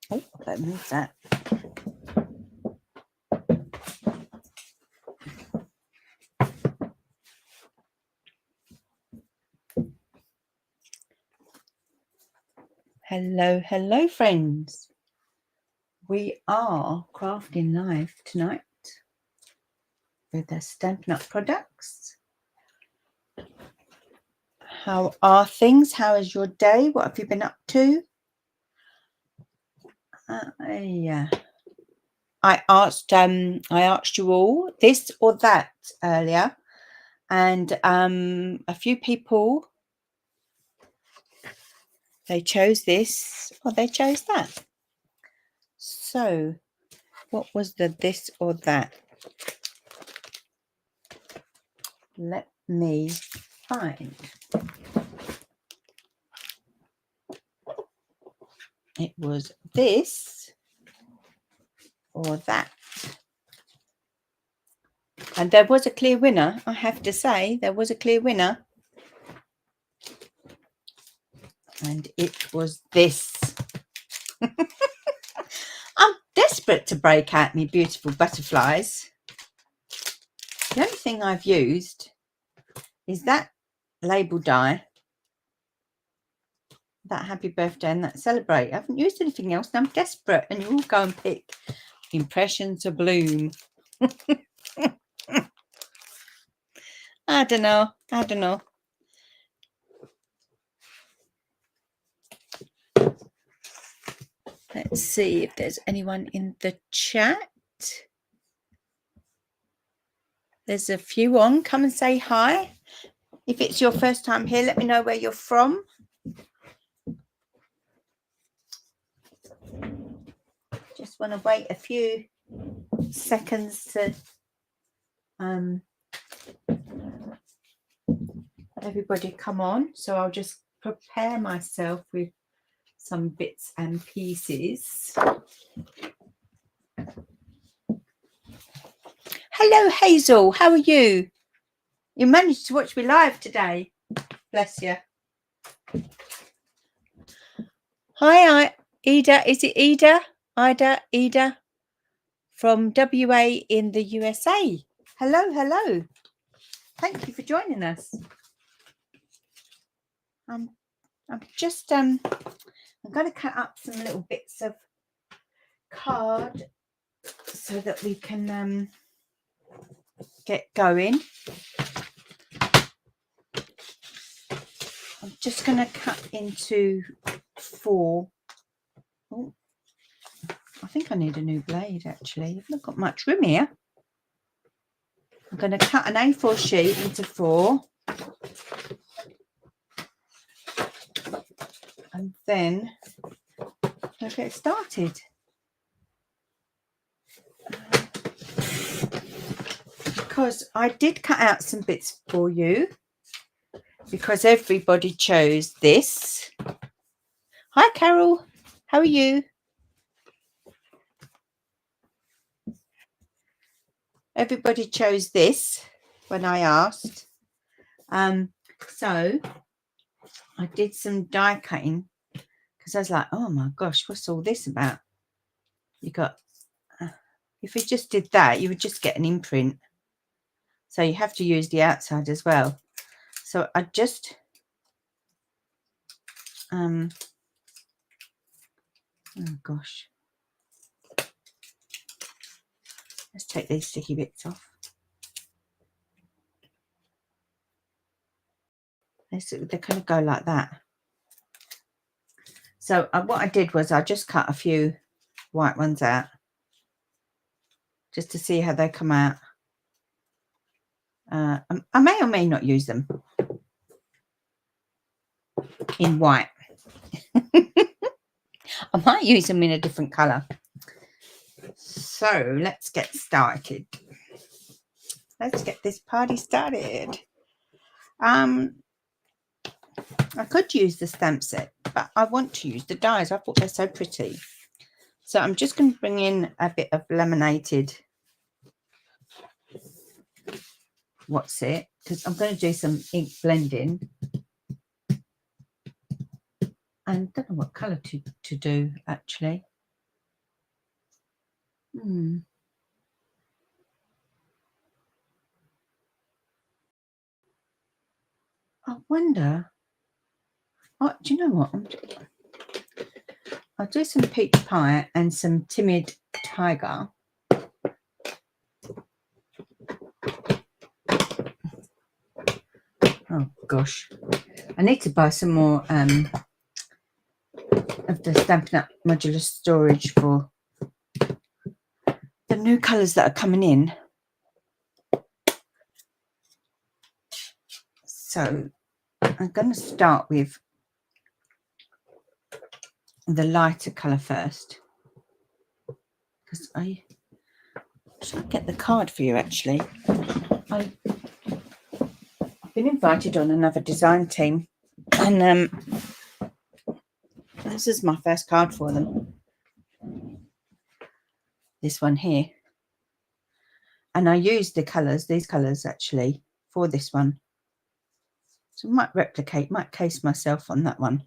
Oh, let me move that. Hello, hello, friends. We are crafting live tonight with the Stampin' Up products. How are things? How is your day? What have you been up to? I asked you all this or that earlier, and a few people, they chose this or they chose that. So what was the this or that? Let me find. It was this or that. And there was a clear winner. I have to say, there was a clear winner. And it was this. I'm desperate to break out me beautiful butterflies. The only thing I've used is that label die, that happy birthday and that celebrate. I haven't used anything else and I'm desperate, and you all go and pick Impression to Bloom. I don't know. Let's see if there's anyone in the chat. There's a few on. Come and say hi. If it's your first time here, let me know where you're from. Just want to wait a few seconds to let everybody come on. So I'll just prepare myself with some bits and pieces. Hello, Hazel. How are you? You managed to watch me live today. Bless you. Hi, Ida. Is it Ida? Ida from WA in the USA. Hello. Thank you for joining us. I'm just I'm going to cut up some little bits of card so that we can get going. I'm just going to cut into 4. Oh, I think I need a new blade actually. I've not got much room here. I'm going to cut an A4 sheet into 4. And then I'll get started. Because I did cut out some bits for you, because everybody chose this. Hi, Carol. How are you? Everybody chose this when I asked. So I did some die cutting because I was like, oh my gosh, what's all this about? You got, if you just did that, you would just get an imprint. So you have to use the outside as well. So I just, oh gosh. Let's take these sticky bits off. They're going to go like that. So what I did was I just cut a few white ones out just to see how they come out. I may or may not use them in white. I might use them in a different colour. So let's get started. Let's get this party started. I could use the stamp set, but I want to use the dies. I thought they're so pretty. So I'm just going to bring in a bit of laminated, because I'm going to do some ink blending. And I don't know what colour to do actually. I wonder. Oh, do you know what? I'll do some peach pie and some timid tiger. Oh gosh, I need to buy some more of the Stampin' Up modular storage for the new colours that are coming in. So I'm going to start with the lighter colour first, because should I get the card for you actually? I've been invited on another design team, and this is my first card for them, this one here, and I used the colours, these colours actually, for this one, so I might replicate, might case myself on that one.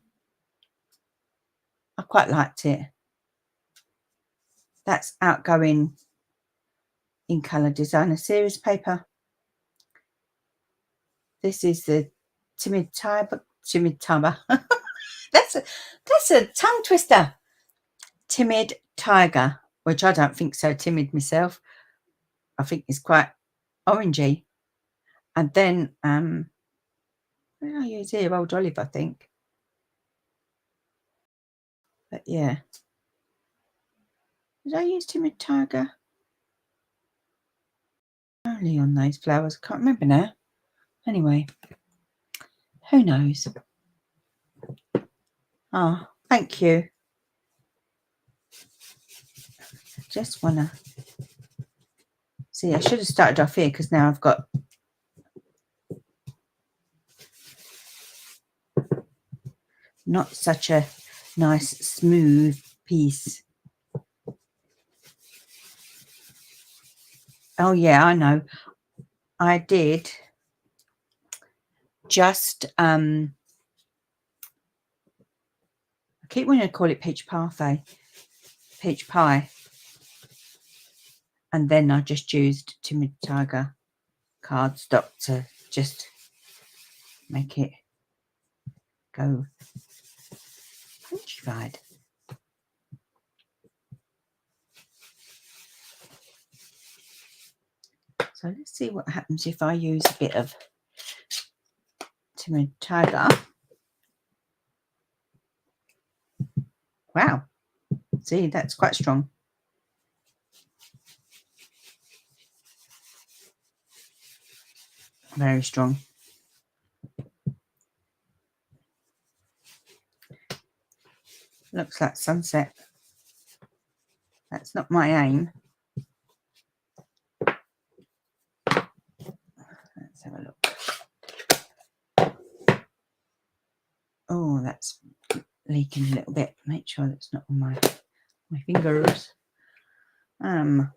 I quite liked it. That's Outgoing in Colour Designer Series paper. This is the Timid Tiger. That's a tongue twister. Timid Tiger, which I don't think so timid myself. I think it's quite orangey. And then what did I use here? Old Olive, I think. But yeah. Did I use Timid Tiger? Only on those flowers. I can't remember now. Anyway, who knows? Oh, thank you. Just want to see. I should have started off here because now I've got not such a nice smooth piece. Oh yeah, I know. I did just I keep wanting to call it peach parfait, peach pie, and then I just used Timid Tiger cardstock to just make it go punchified. So let's see what happens if I use a bit of Timid Tiger. Wow, see, that's quite strong. Very strong. Looks like sunset. That's not my aim. Let's have a look. Oh, that's leaking a little bit. Make sure that's not on my fingers. I'm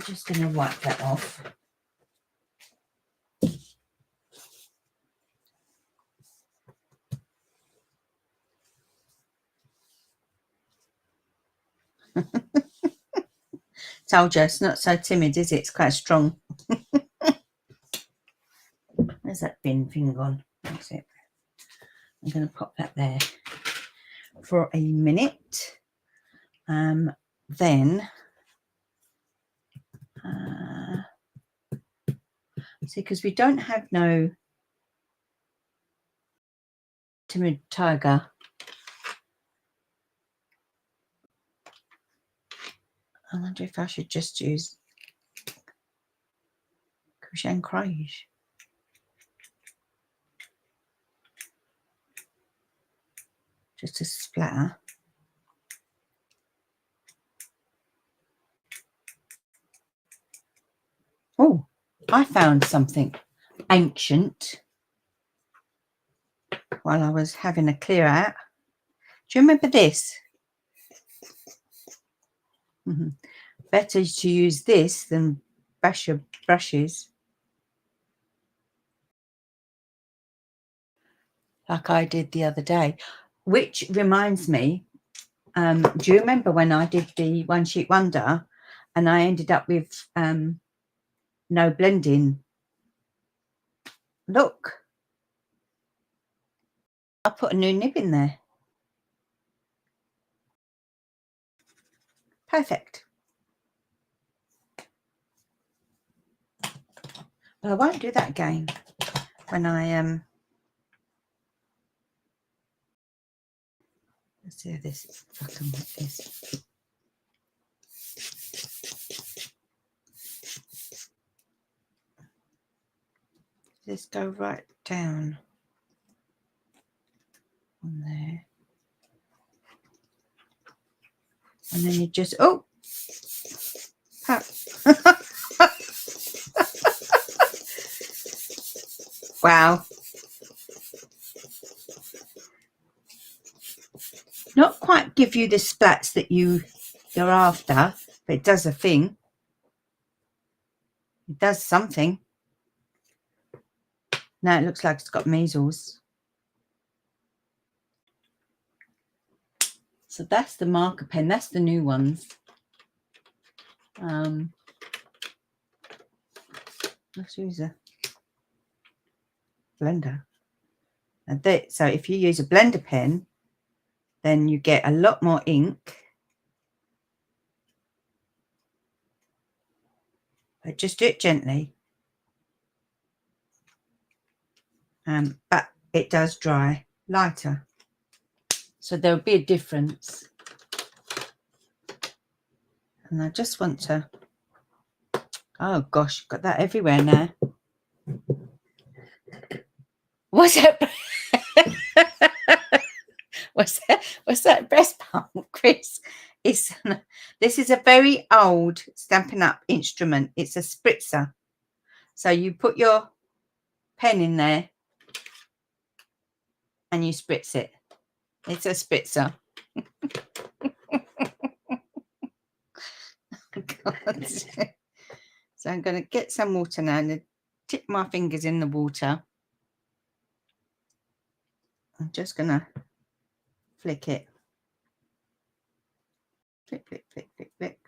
just going to wipe that off. Told you, it's not so timid, is it? It's quite strong. Where's that bin thing gone? That's it. I'm going to pop that there for a minute. Then see, because we don't have no Timid Tiger. I wonder if I should just use Crochet and Craige. Just a splatter. Oh, I found something ancient while I was having a clear out. Do you remember this? Better to use this than bash your brushes like I did the other day. which reminds me, do you remember when I did the One Sheet Wonder and I ended up with no blending? Look, I put a new nib in there. Perfect. Well, I won't do that again when I let's see this. If I can make this. Let's go right down on there. And then you just, oh, wow. Not quite give you the splats that you're after, but it does a thing. It does something. Now it looks like it's got measles. So that's the marker pen. That's the new ones. Let's use a blender. And so if you use a blender pen, then you get a lot more ink. But just do it gently. But it does dry lighter. So there'll be a difference. And I just want to, oh gosh, got that everywhere now. What's that? What's that breast pump, Chris? This is a very old Stampin' Up instrument. It's a spritzer. So you put your pen in there and you spritz it. It's a spritzer. So I'm going to get some water now and tip my fingers in the water. I'm just going to flick it. Flick, flick, flick, flick, flick.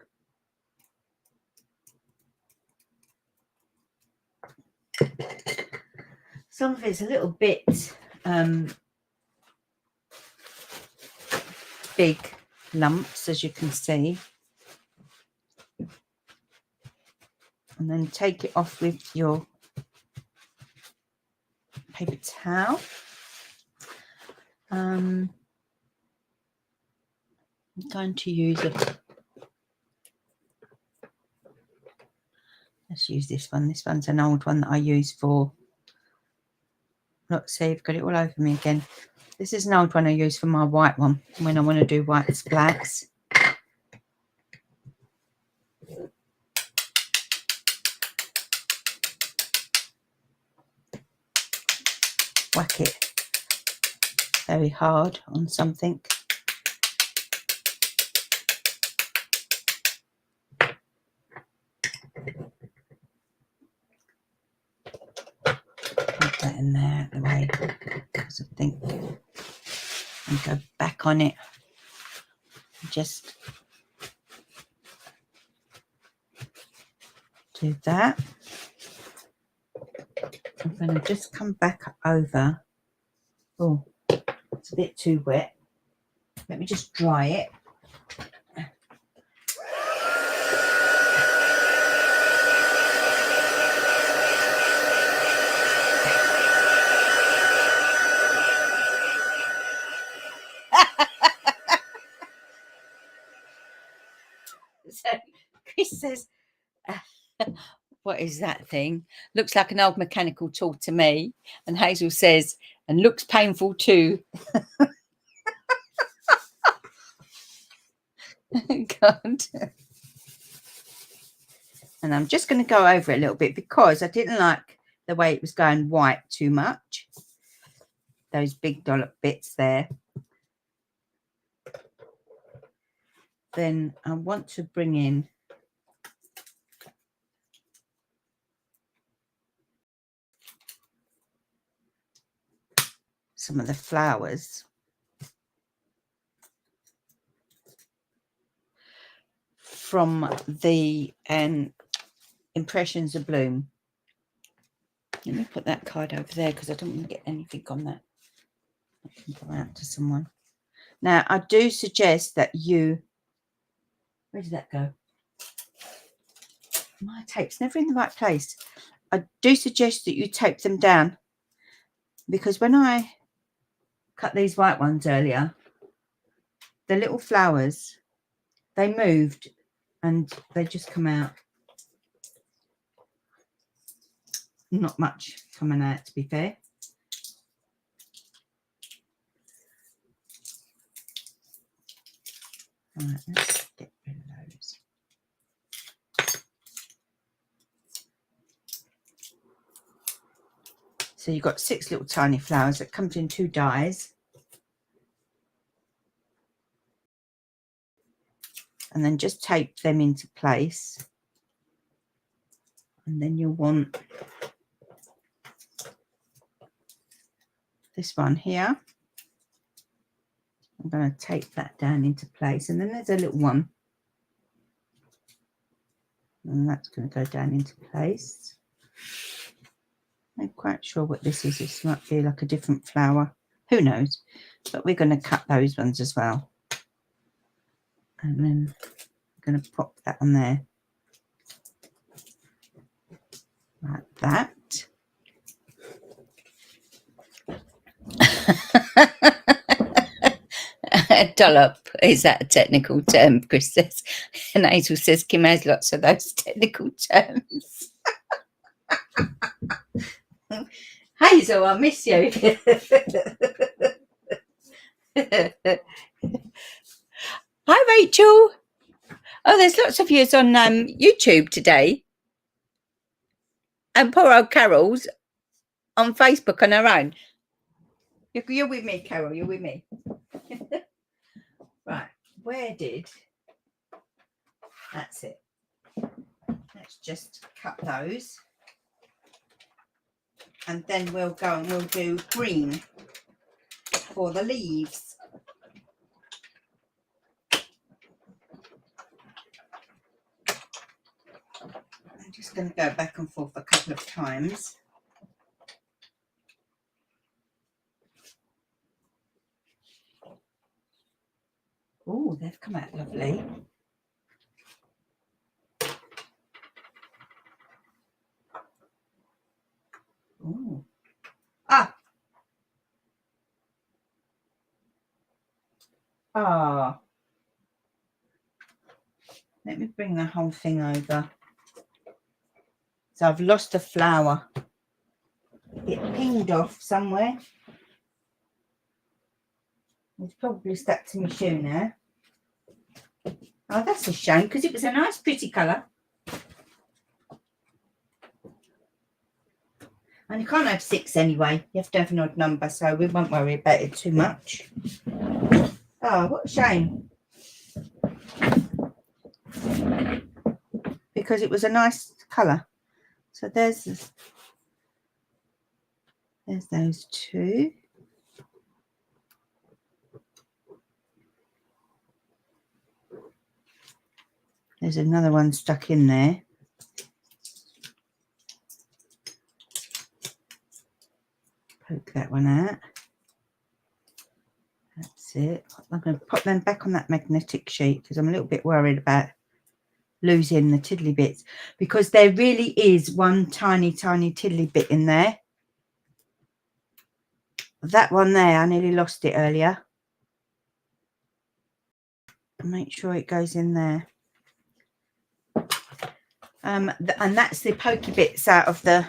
Some of it's a little bit big lumps, as you can see. And then take it off with your paper towel. I'm going to use let's use this one. This one's an old one that I use for, look, see, I've got it all over me again. This is an old one I use for my white one when I want to do white splats. Whack it very hard on something. Put that in there out the way because I think, and go back on it. Just do that. I'm going to just come back over. Oh, it's a bit too wet. Let me just dry it. So Chris says, what is that thing? Looks like an old mechanical tool to me. And Hazel says, and looks painful too. God. And I'm just going to go over it a little bit because I didn't like the way it was going white too much. Those big dollop bits there. Then I want to bring in some of the flowers. from the Impressions of Bloom. Let me put that card over there because I don't want to get anything on that. I can go out to someone. Now, I do suggest that you... Where did that go? My tape's never in the right place. I do suggest that you tape them down, because when I cut these white ones earlier, the little flowers, they moved and they just come out. Not much coming out, to be fair. All right, let's get rid of those. So you've got 6 little tiny flowers that comes in 2 dies. And then just tape them into place. And then you'll want this one here. I'm going to tape that down into place. And then there's a little one. And that's going to go down into place. I'm not quite sure what this is. This might be like a different flower. Who knows? But we're going to cut those ones as well. And then I'm going to pop that on there. Like that. Dollop, is that a technical term? Chris says. And Hazel says Kim has lots of those technical terms. Hazel, I miss you. Hi, Rachel. Oh, there's lots of yous on YouTube today. And poor old Carol's on Facebook on her own. You're with me, Carol. You're with me. Right. Where did... That's it. Let's just cut those. And then we'll go and we'll do green for the leaves. I'm just going to go back and forth a couple of times. Oh, they've come out lovely. Oh. Ah. Ah. Let me bring the whole thing over. So I've lost a flower. It pinged off somewhere. It's probably stuck to my shoe now. Oh, that's a shame, because it was a nice, pretty colour. And you can't have 6 anyway. You have to have an odd number, so we won't worry about it too much. Oh, what a shame. Because it was a nice colour. So there's those 2. There's another one stuck in there. Poke that one out. That's it. I'm going to put them back on that magnetic sheet because I'm a little bit worried about losing the tiddly bits, because there really is one tiny tiddly bit in there. That one there, I nearly lost it earlier. Make sure it goes in there. And that's the pokey bits out of the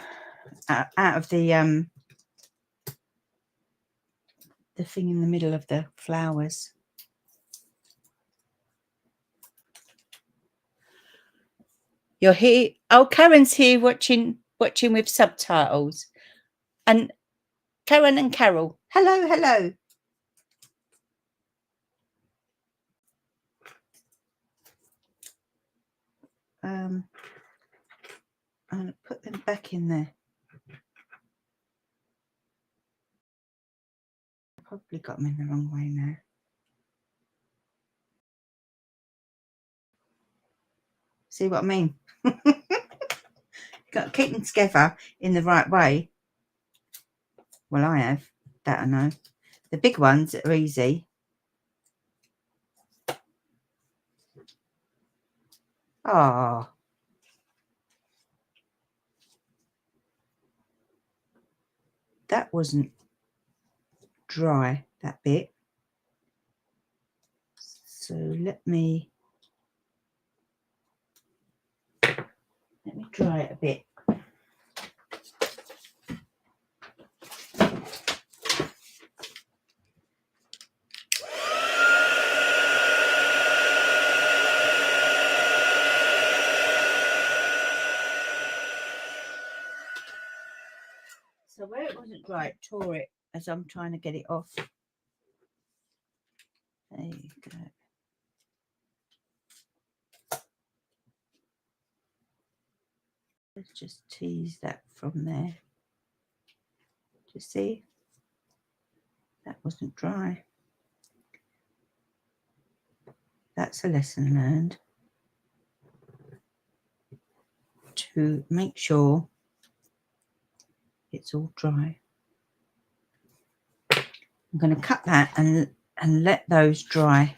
thing in the middle of the flowers. You're here. Oh, Karen's here watching with subtitles. And Karen and Carol. Hello, hello. I'll put them back in there. Probably got them in the wrong way now. See what I mean? Got to keep them together in the right way. Well, I have. That I know. The big ones are easy. Oh. That wasn't dry, that bit. So let me dry it a bit. So where it wasn't dry, it tore it as I'm trying to get it off. There you go. Let's just tease that from there. Do you see? That wasn't dry. That's a lesson learned. To make sure it's all dry. I'm going to cut that and let those dry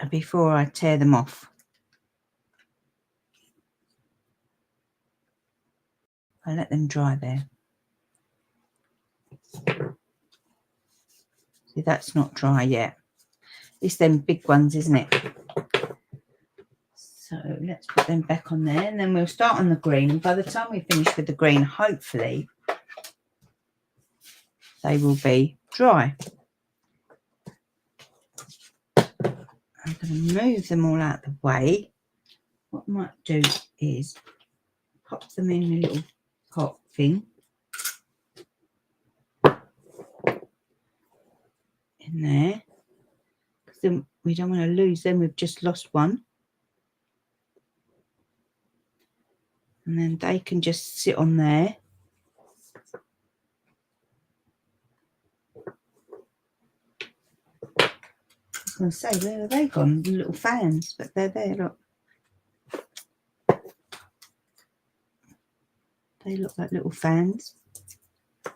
before I tear them off. I let them dry there. See, that's not dry yet. It's them big ones, isn't it? So let's put them back on there, and then we'll start on the green. And by the time we finish with the green, hopefully they will be dry. I'm going to move them all out of the way. What I might do is pop them in a little pot thing. In there. Because then we don't want to lose them. We've just lost one. And then they can just sit on there. I was going to say, where have they gone? The little fans, but they're there, look. They look like little fans.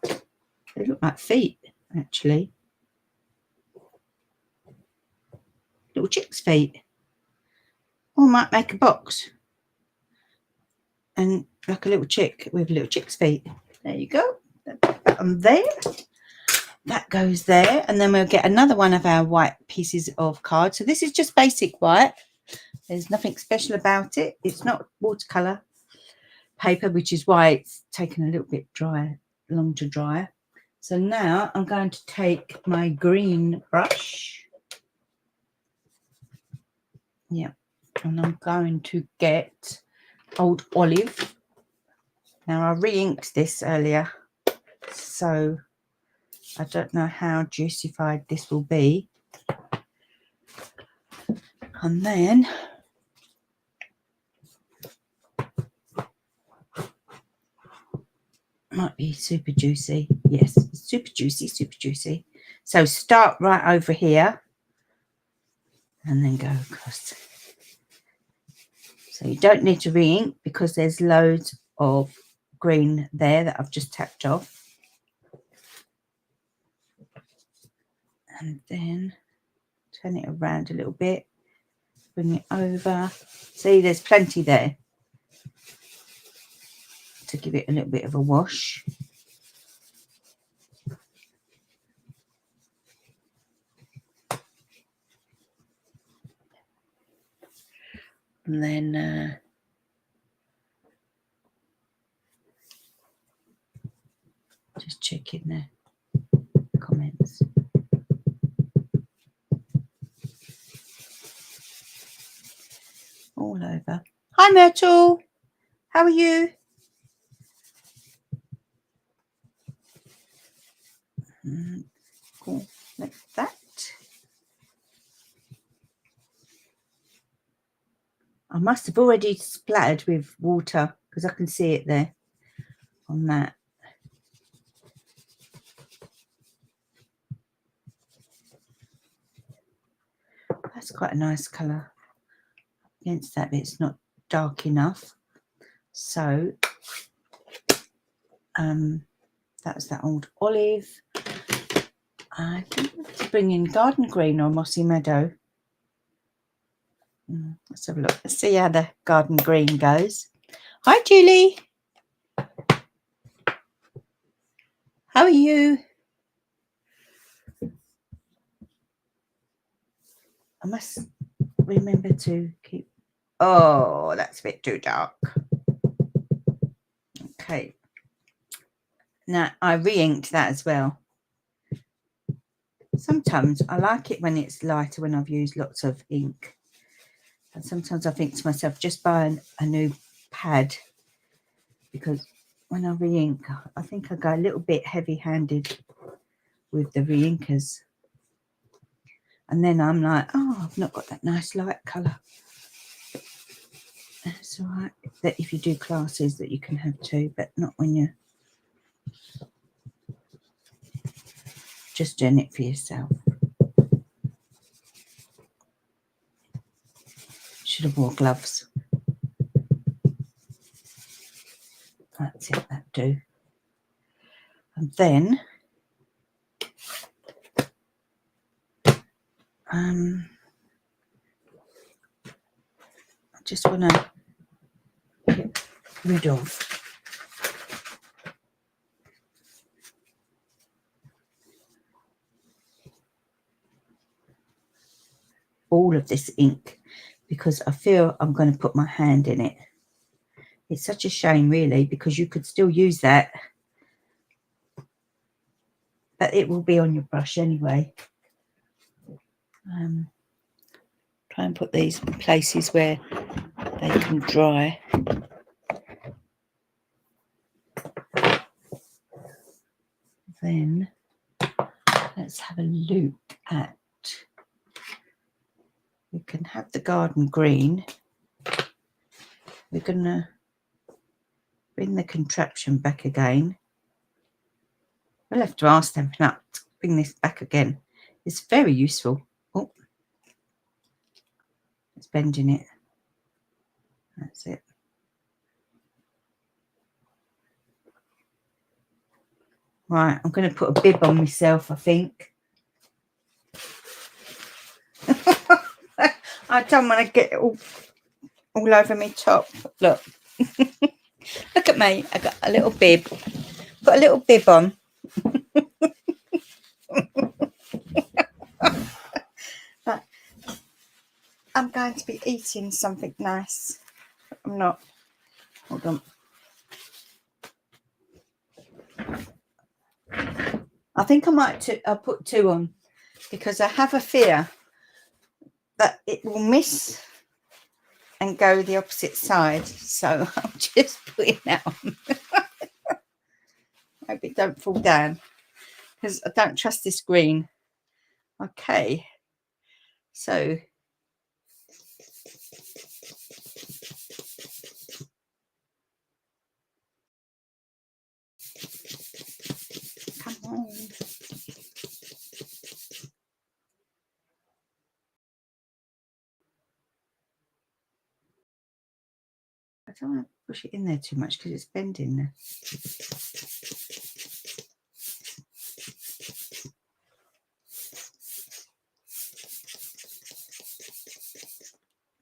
They look like feet, actually. Little chick's feet. Or I might make a box. And like a little chick with little chick's feet. There you go. Put that on there. That goes there. And then we'll get another one of our white pieces of card. So this is just basic white. There's nothing special about it. It's not watercolour paper, which is why it's taken a little bit long to dry. So now I'm going to take my green brush. Yeah. And I'm going to get Old Olive. Now I re-inked this earlier, so I don't know how juicified this will be. And then might be super juicy. Yes, super juicy, super juicy. So start right over here and then go across. So you don't need to re-ink because there's loads of green there that I've just tapped off. And then turn it around a little bit, bring it over. See, there's plenty there to give it a little bit of a wash. And then just check in the comments. All over. Hi Myrtle, how are you? Cool, like that. I must have already splattered with water because I can see it there on that. That's quite a nice colour. against that, but it's not dark enough. So that's that old olive. I think let's bring in garden green or mossy meadow. Let's have a look. Let's see how the garden green goes. Hi, Julie. How are you? I must remember to keep... Oh, that's a bit too dark. Okay. Now, I re-inked that as well. Sometimes I like it when it's lighter, when I've used lots of ink. And sometimes I think to myself, just buy a new pad, because when I re-ink, I think I go a little bit heavy-handed with the re-inkers. And then I'm like, oh, I've not got that nice light colour. It's all right that if you do classes that you can have two, but not when you're just doing it for yourself. Should have wore gloves. That's it, that do. And then I just want to get rid of all of this ink, because I feel I'm going to put my hand in it. It's such a shame, really, because you could still use that, but it will be on your brush anyway. Try and put these in places where they can dry. Then let's have a look at, we can have the garden green. We're going to bring the contraption back again. We'll have to ask them to bring this back again. It's very useful. Oh, it's bending it. That's it. Right, I'm going to put a bib on myself, I think. I don't want to get it all over my top. Look. Look at me. I got a little bib. Got a little bib on. But I'm going to be eating something nice. I'm not. Hold on. I think I might I'll put two on, because I have a fear that it will miss and go the opposite side. So I'm just putting that on. Hope it don't fall down, because I don't trust this green. Okay. So come on. I don't want to push it in there too much because it's bending there.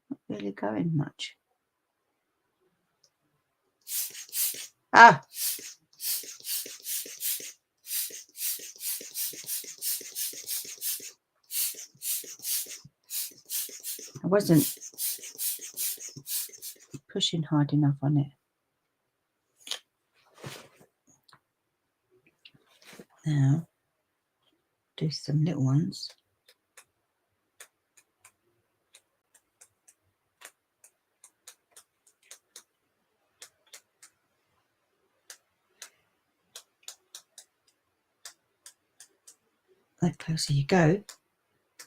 Not really going much. Ah! I wasn't pushing hard enough on it. Now, do some little ones. The closer you go,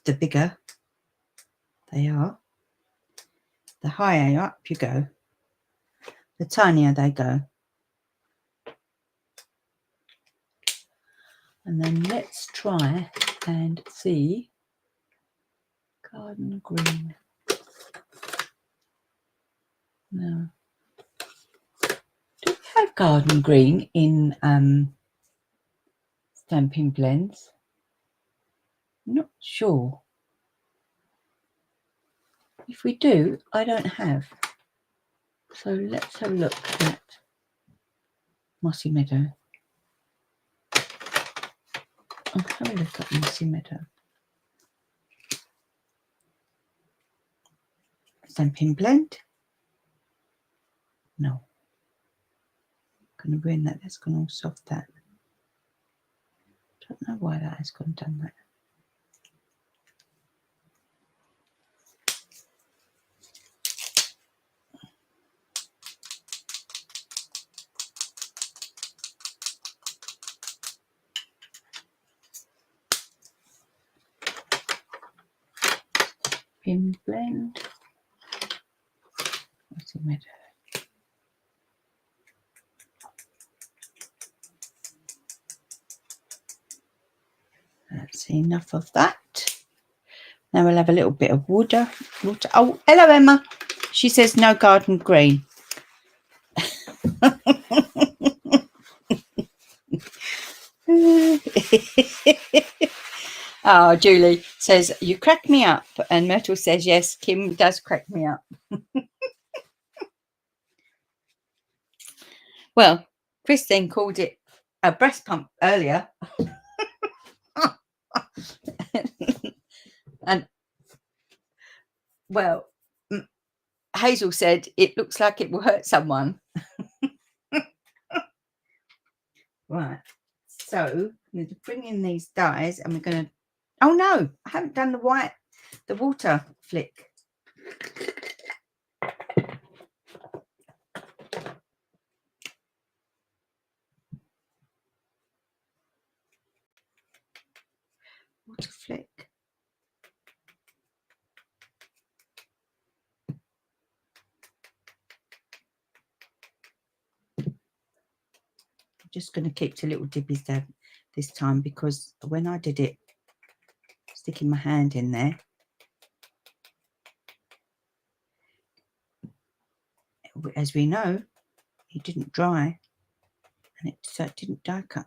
the bigger they are. The higher up you go, the tinier they go. And then let's try and see garden green. No. Do we have garden green in Stampin' Blends? Not sure. If we do, I don't have. So let's have a look at Mossy Meadow. I'll have a look at Mossy Meadow. Stampin' Blend. No. Going to ruin that. That's going to all soft that. Don't know why that has gone done that. Pin Blend. Mossy Meadow. That's enough of that. Now we'll have a little bit of water. Oh, hello, Emma. She says no garden green. Oh, Julie says, you crack me up. And Myrtle says, yes, Kim does crack me up. Well, Christine called it a breast pump earlier. And, well, Hazel said, it looks like it will hurt someone. Right. So I'm going to bring in these dies and we're going to... Oh, no, I haven't done the water flick. Water flick. I'm just going to keep to little dibbies there this time because when I did it, sticking my hand in there, as we know, it didn't dry and it didn't die cut.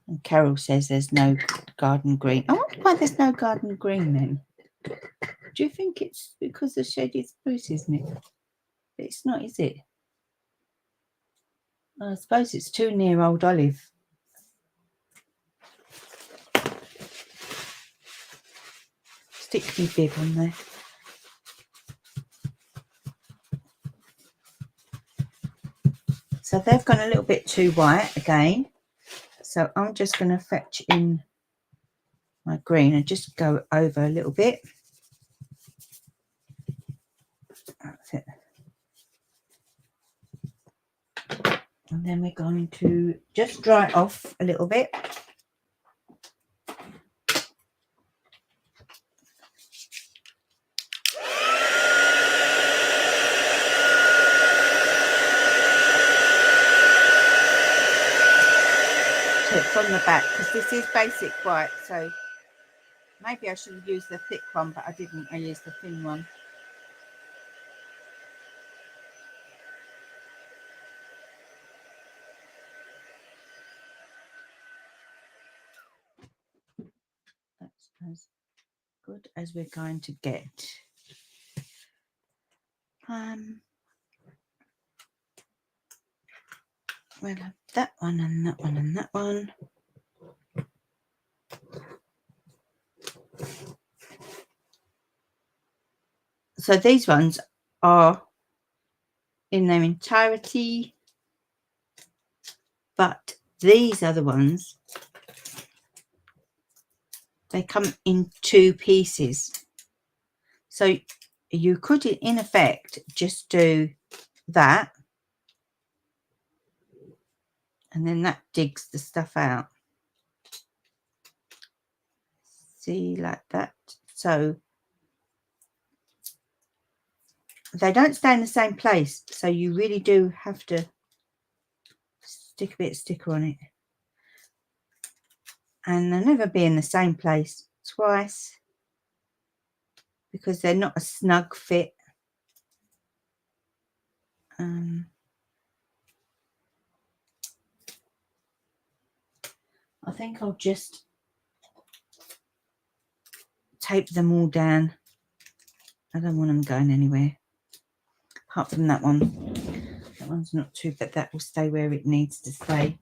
And Carol says there's no garden green. I wonder why there's no garden green then. Do you think it's because the shaded spruce, isn't it? But it's not, is it? I suppose it's too near Old Olive. Stick me bib on there. So they've gone a little bit too white again. So I'm just going to fetch in my green and just go over a little bit. That's it. And then we're going to just dry it off a little bit. From the back because this is basic white, so maybe I should have used the thick one, but I didn't. I used the thin one. That's as good as we're going to get. We'll have that one and that one and that one. So these ones are in their entirety, but these other ones, they come in two pieces. So you could, in effect, just do that. And then that digs the stuff out. See, like that. So they don't stay in the same place. So you really do have to stick a bit of sticker on it. And they'll never be in the same place. twice because they're not a snug fit. I think I'll just tape them all down. I don't want them going anywhere. Apart from that one. That one's not too, but that will stay where it needs to stay.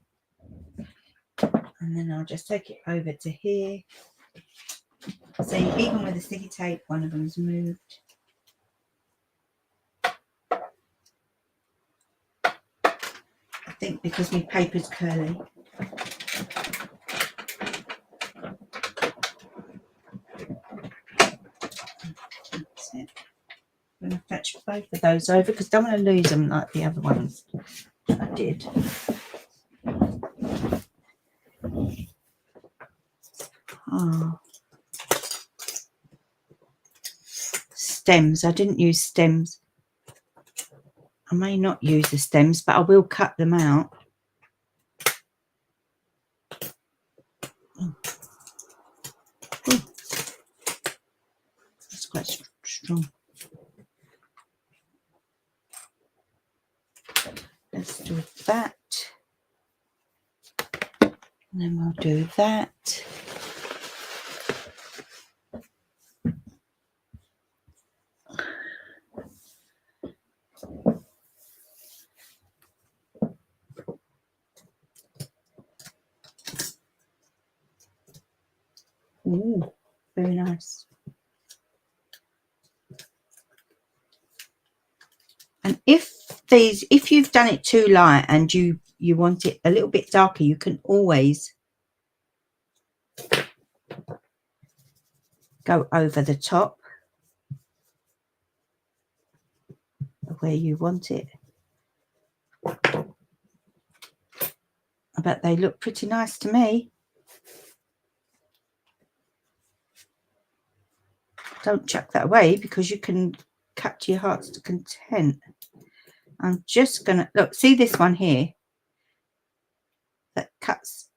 And then I'll just take it over to here. See, even with the sticky tape, one of them's moved. I think because my paper's curly. That's it. I'm going to fetch both of those over because I don't want to lose them like the other ones I did. Oh. Stems. I didn't use stems. I may not use the stems, but I will cut them out. Oh. Oh. That's quite strong. Let's do that. And then we'll do that. Ooh, very nice. And if you've done it too light and you want it a little bit darker, you can always go over the top of where you want it. I bet they look pretty nice to me. Don't chuck that away because you can cut to your heart's content. I'm just gonna look, see this one here that cuts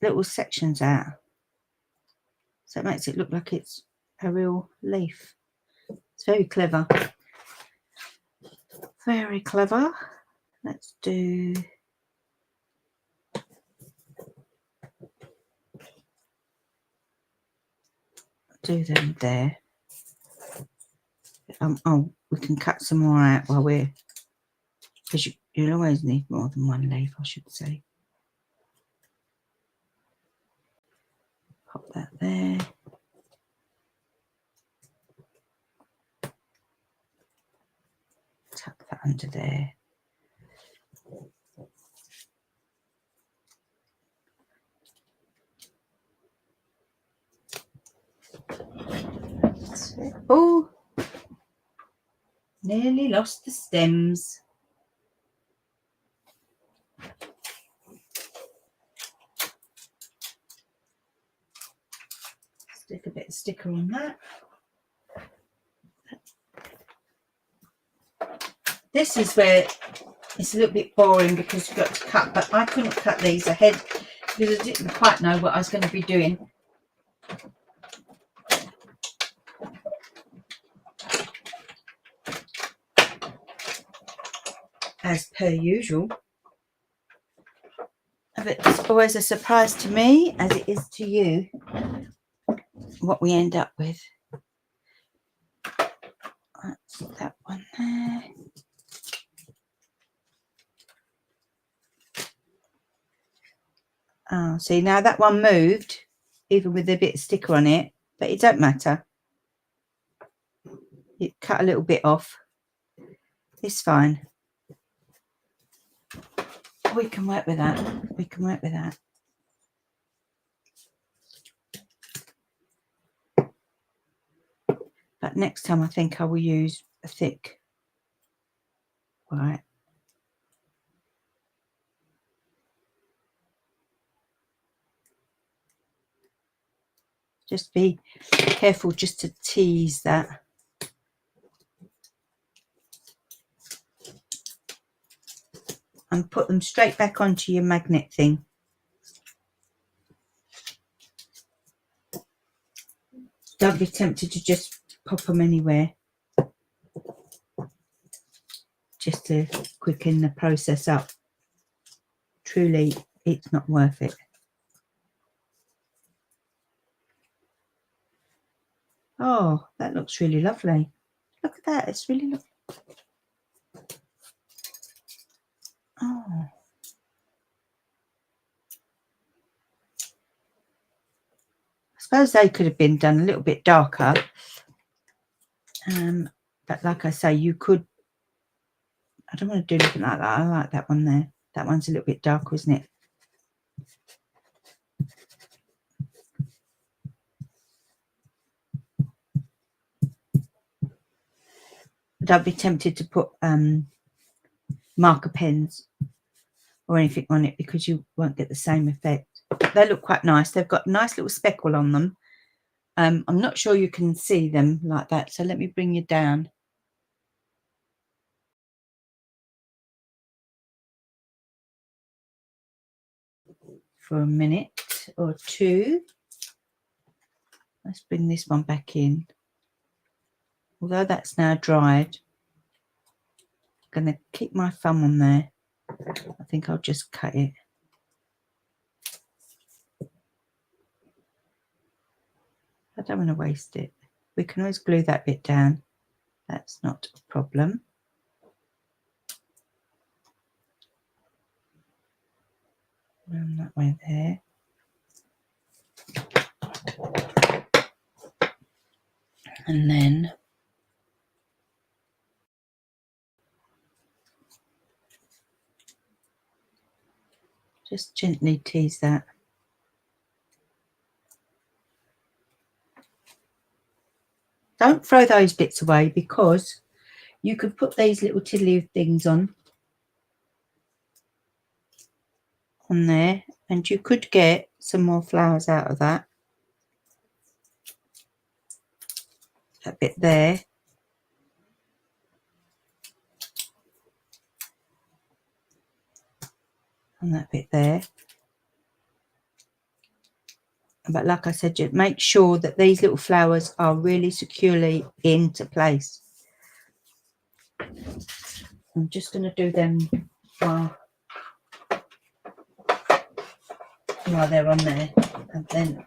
little sections out, so it makes it look like it's a real leaf. It's very clever, very clever. Let's do them there. Oh, we can cut some more out while we're, because you'll always need more than one leaf, I should say. Pop that there. Tuck that under there. That's it. Oh, nearly lost the stems. Stick a bit of sticker on that. This is where it's a little bit boring because you've got to cut, but I couldn't cut these ahead because I didn't quite know what I was going to be doing. As per usual. But it's always a surprise to me, as it is to you, what we end up with. That's that one there. Oh, see, now that one moved, even with a bit of sticker on it, but it don't matter. You cut a little bit off. It's fine. We can work with that. We can work with that. But next time I think I will use a thick white. Just be careful just to tease that. And put them straight back onto your magnet thing. don't be tempted to just pop them anywhere, just to quicken the process up. Truly, it's not worth it. Oh, that looks really lovely. Look at that, it's really lovely. Oh. I suppose they could have been done a little bit darker. But like I say, you could, I don't want to do anything like that. I like that one there. That one's a little bit darker, isn't it? Don't be tempted to put marker pens or anything on it, because you won't get the same effect. They look quite nice. They've got a nice little speckle on them. I'm not sure you can see them like that, so let me bring you down. For a minute or two. Let's bring this one back in. Although that's now dried, I'm going to keep my thumb on there. I think I'll just cut it. I don't want to waste it. We can always glue that bit down. That's not a problem. Run that way there. And then just gently tease that. Don't throw those bits away, because you could put these little tiddly things on there, and you could get some more flowers out of that. That bit there. And that bit there. But like I said, just make sure that these little flowers are really securely into place. I'm just going to do them while they're on there, and then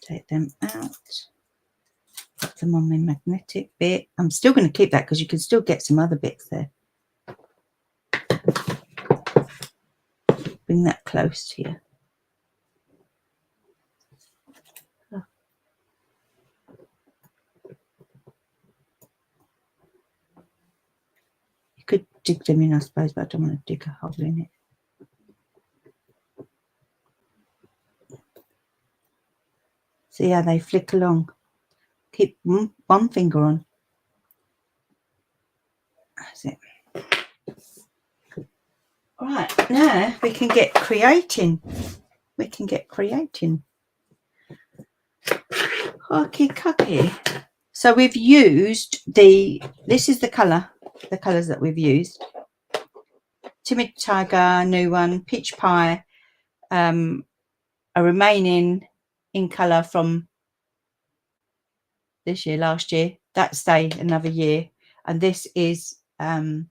take them out, put them on my magnetic bit. I'm still going to keep that because you can still get some other bits there. Bring that close to you. You could dig them in, I suppose, but I don't want to dig a hole in it. See how they flick along. Keep one finger on. That's it. Right, now we can get creating. We can get creating. Okay, cookie. So we've used this is the colours that we've used. Timid Tiger, new one, Peach Pie, a remaining in colour from this year, last year. That stayed another year. And this is, and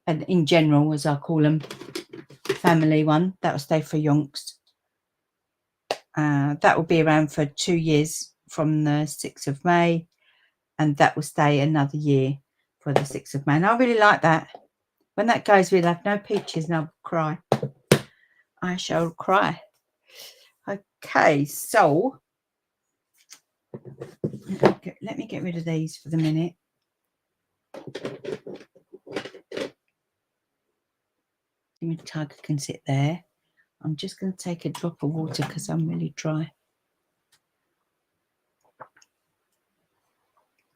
in general, as I call them, family one. That will stay for yonks. That will be around for 2 years from the 6th of May. And that will stay another year for the 6th of May. And I really like that. When that goes, we'll have no peaches and I'll cry. I shall cry. Okay, so let me get rid of these for the minute. The tiger can sit there. I'm just going to take a drop of water because I'm really dry.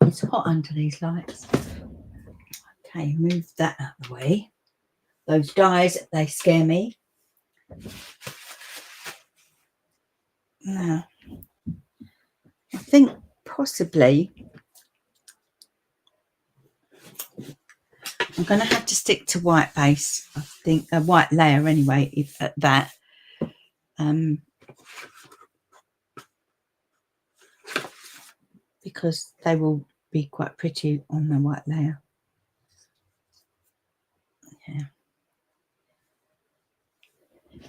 It's hot under these lights. Okay, move that out of the way. Those dies, they scare me. Now, I think possibly I'm going to have to stick to white base. I think a white layer anyway, if at that. Because they will be quite pretty on the white layer. Yeah.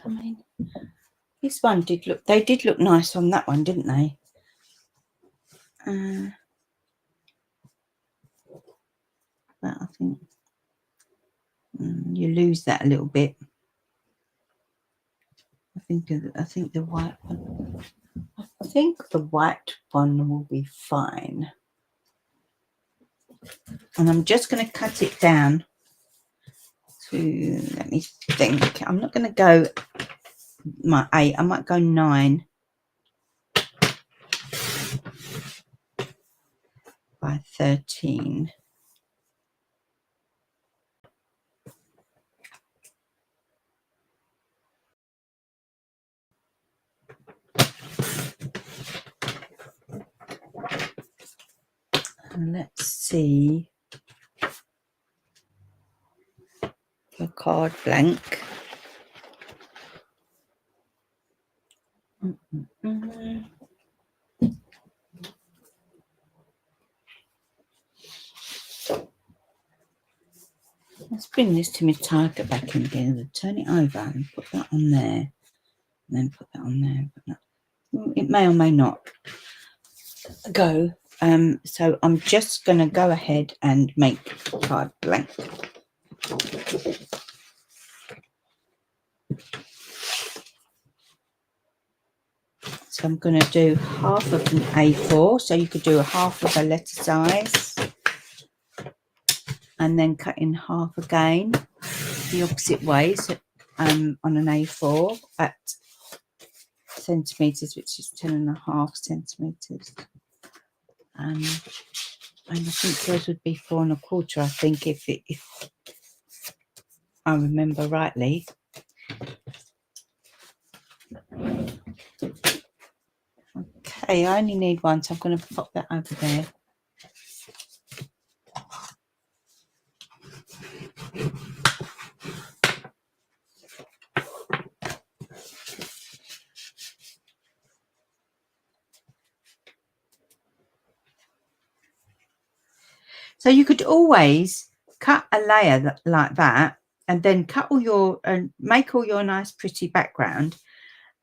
I mean, this one did look, they did look nice on that one, didn't they? But I think you lose that a little bit. I think the white one. I think the white one will be fine. And I'm just going to cut it down to, let me think. I'm not going to go my 8. I might go 9 by 13. And let's see. The card blank. Let's bring this to my target back in again. Turn it over and put that on there. And then put that on there. It may or may not go. So I'm just going to go ahead and make the card blank. So I'm going to do half of an A4. So you could do a half of a letter size. And then cut in half again, the opposite ways, on an A4 at centimetres, which is 10.5 centimetres. And I think those would be 4 1/4, I think, if I remember rightly. Okay, I only need one, so I'm going to pop that over there. So you could always cut a layer like that, and then cut all your make all your nice pretty background,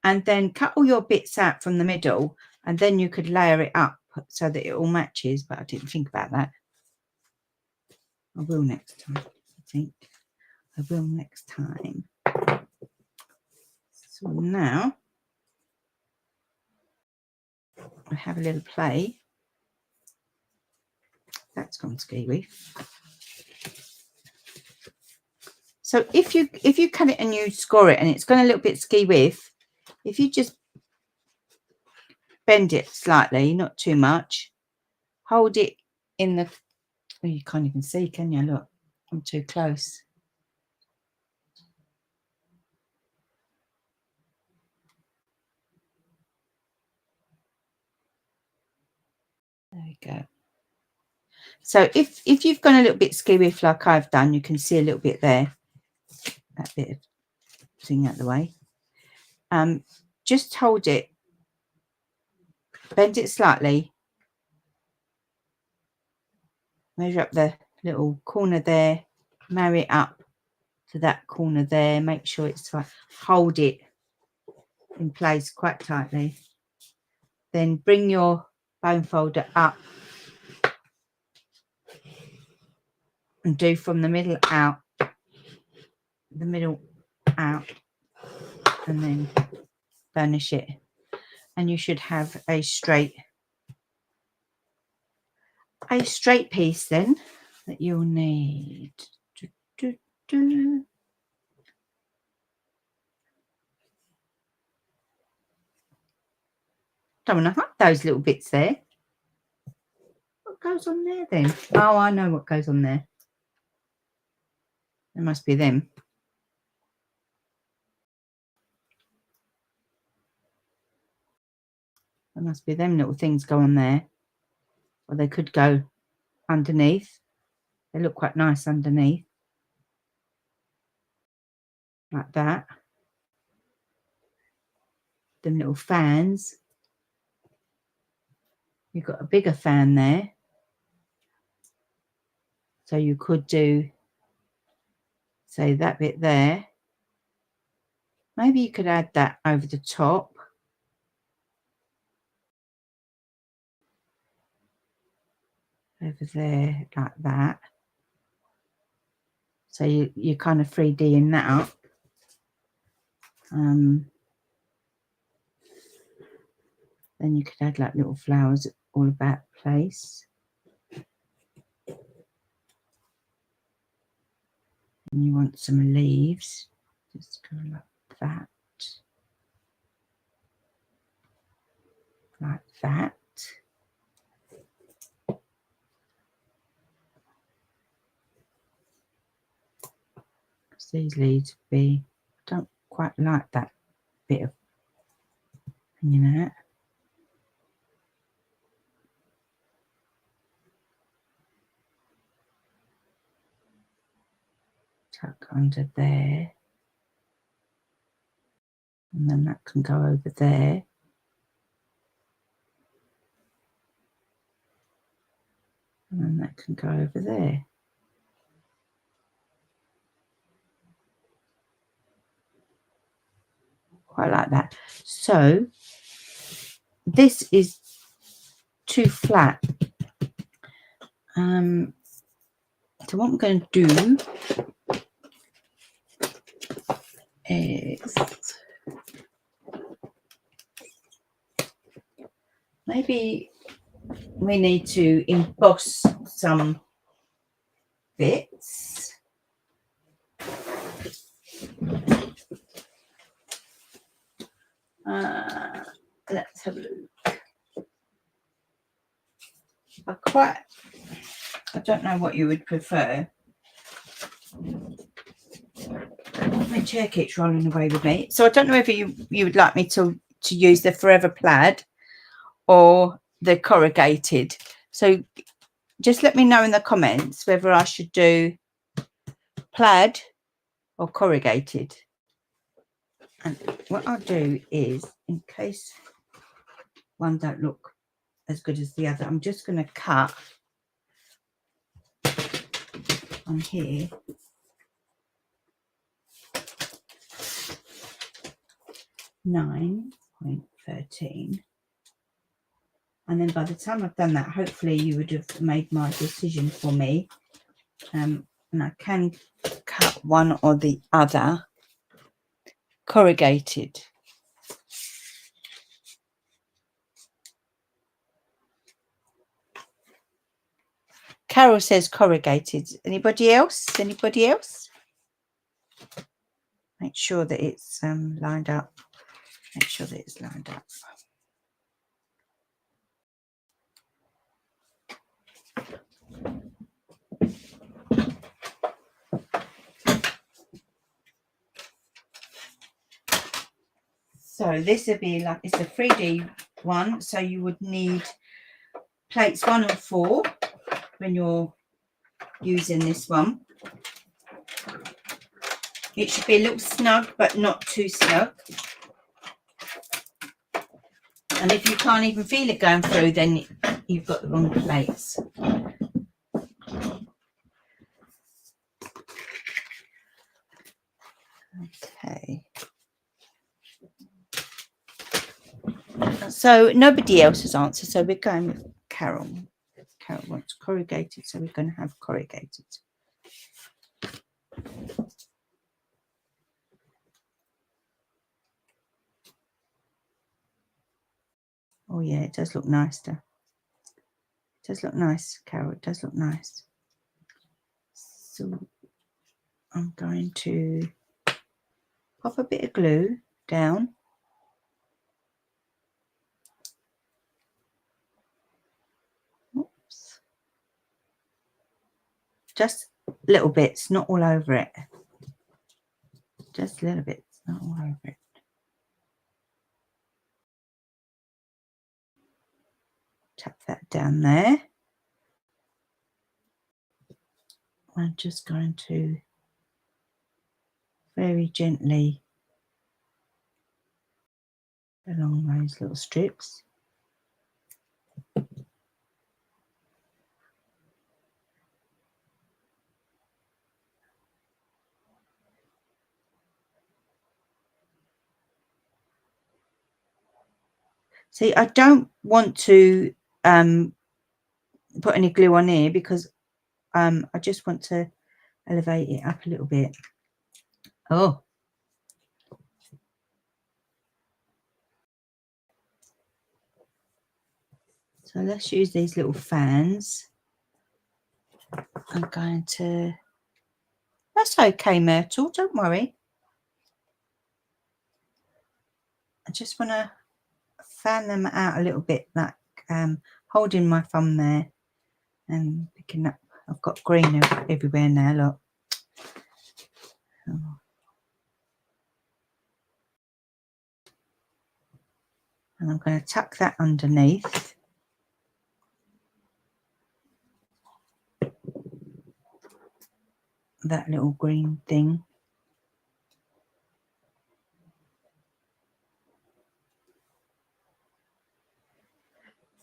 and then cut all your bits out from the middle, and then you could layer it up so that it all matches. But I didn't think about that. I will next time. I think I will next time. So now I have a little play. That's gone skewy. So if you cut it and you score it and it's gone a little bit ski with, if you just bend it slightly, not too much, hold it in the, oh, you can't even see, can you? Look, I'm too close. There we go. So if you've gone a little bit ski with like I've done, you can see a little bit there, that bit of thing out the way. Just hold it, bend it slightly, measure up the little corner there, marry it up to that corner there, make sure it's right, hold it in place quite tightly, then bring your bone folder up and do from the middle out, and then burnish it, and you should have a straight piece then that you'll need. Don't want to hide those little bits there. What goes on there then? Oh, I know what goes on there. There must be them. There must be them little things go on there. Or they could go underneath. They look quite nice underneath. Like that. Them little fans. You've got a bigger fan there. So you could do, say, that bit there. Maybe you could add that over the top. Over there, like that. So you're kind of 3D'ing that up. Then you could add like little flowers all about the place. And you want some leaves. Just go like that. Like that. Because these leaves would be, I don't quite like that bit of, you know. Tuck under there. And then that can go over there. And then that can go over there. Quite like that. So this is too flat. So what I'm going to do is maybe we need to emboss some bits. Let's have a look. I don't know what you would prefer. My chair keeps rolling away with me. So I don't know whether you would like me to use the Forever Plaid or the corrugated. So just let me know in the comments whether I should do plaid or corrugated. And what I'll do is, in case one don't look as good as the other, I'm just going to cut on here. $9.13, and then by the time I've done that, hopefully you would have made my decision for me, and I can cut one or the other. Corrugated. Carol says corrugated. Anybody else? Anybody else? Make sure that it's lined up. Make sure that it's lined up. So this would be like, it's a 3D one, so you would need plates 1 and 4 when you're using this one. It should be a little snug, but not too snug. And if you can't even feel it going through, then you've got the wrong plates. Okay. So nobody else has answered, so we're going with Carol. Carol wants corrugated, so we're going to have corrugated. Oh yeah, it does look nice though. It does look nice, Carol. It does look nice. So I'm going to pop a bit of glue down. Oops. Just little bits, not all over it. Just little bits, not all over it. Tap that down there. I'm just going to very gently along those little strips. See, I don't want to put any glue on here because I just want to elevate it up a little bit. Oh. So let's use these little fans. I'm going to... That's okay, Myrtle, don't worry. I just want to fan them out a little bit, like holding my thumb there and picking up. I've got green everywhere now, look. Oh. And I'm going to tuck that underneath. That little green thing.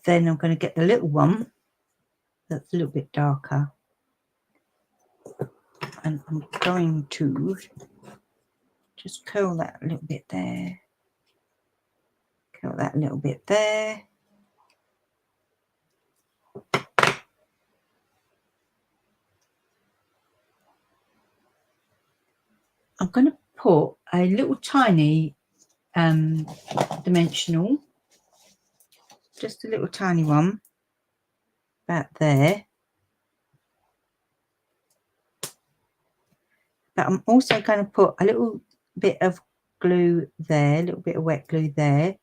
Then I'm going to get the little one that's a little bit darker. And I'm going to just curl that a little bit there. Curl that a little bit there. I'm going to put a little tiny dimensional, just a little tiny one, about there. But I'm also going to put a little bit of glue there, a little bit of wet glue there.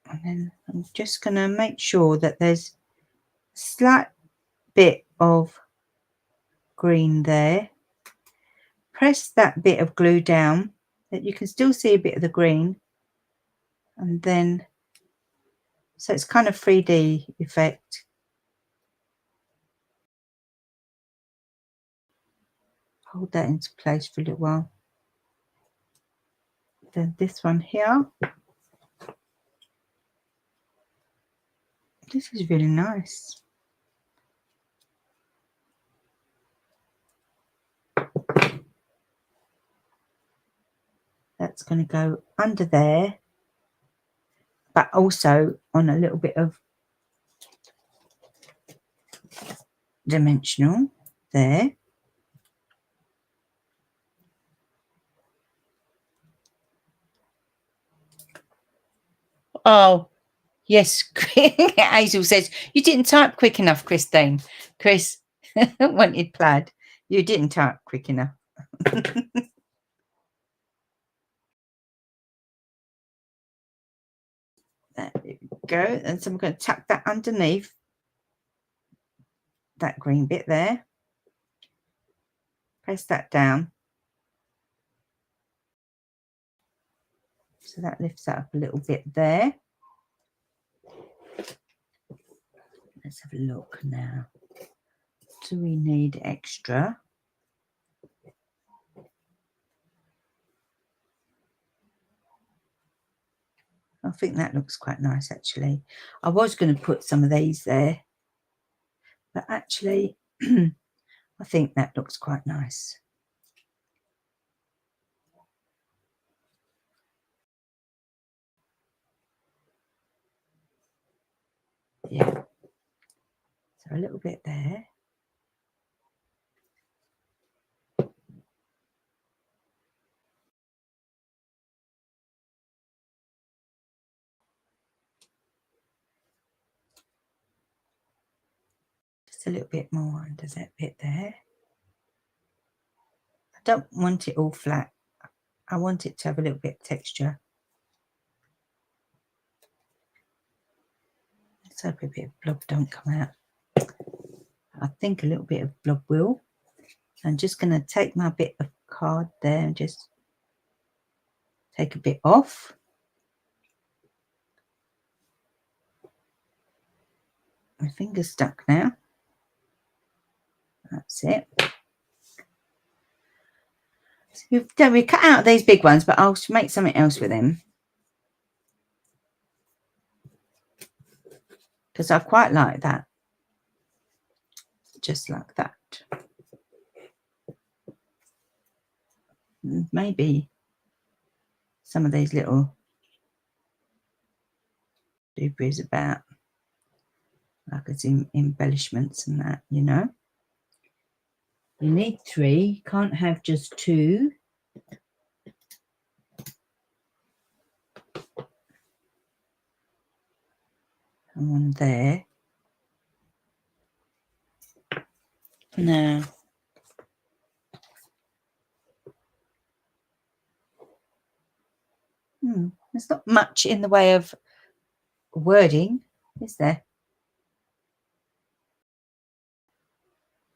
And then I'm just going to make sure that there's a slight bit of green there. Press that bit of glue down that you can still see a bit of the green. And then, so it's kind of 3D effect. Hold that into place for a little while. Then this one here. This is really nice. That's going to go under there, but also on a little bit of dimensional there. Oh, yes. Hazel says, you didn't type quick enough, Christine. Chris wanted plaid. You didn't type quick enough. There we go. And so I'm going to tuck that underneath that green bit there. Press that down. So that lifts that up a little bit there. Let's have a look now. Do we need extra? I think that looks quite nice, actually. I was going to put some of these there, but actually, I think that looks quite nice. Yeah. So a little bit there. Just a little bit more under that bit there. I don't want it all flat. I want it to have a little bit of texture. Let's hope a bit of blob don't come out. I think a little bit of blob will. I'm just going to take my bit of card there and just take a bit off. My finger's stuck now. That's it. So we cut out these big ones, but I'll make something else with them. Because I quite like that. Just like that. Maybe some of these little doobies about, like it's embellishments and that, you know. You need 3, can't have just 2. And one there. Now, there's not much in the way of wording, is there?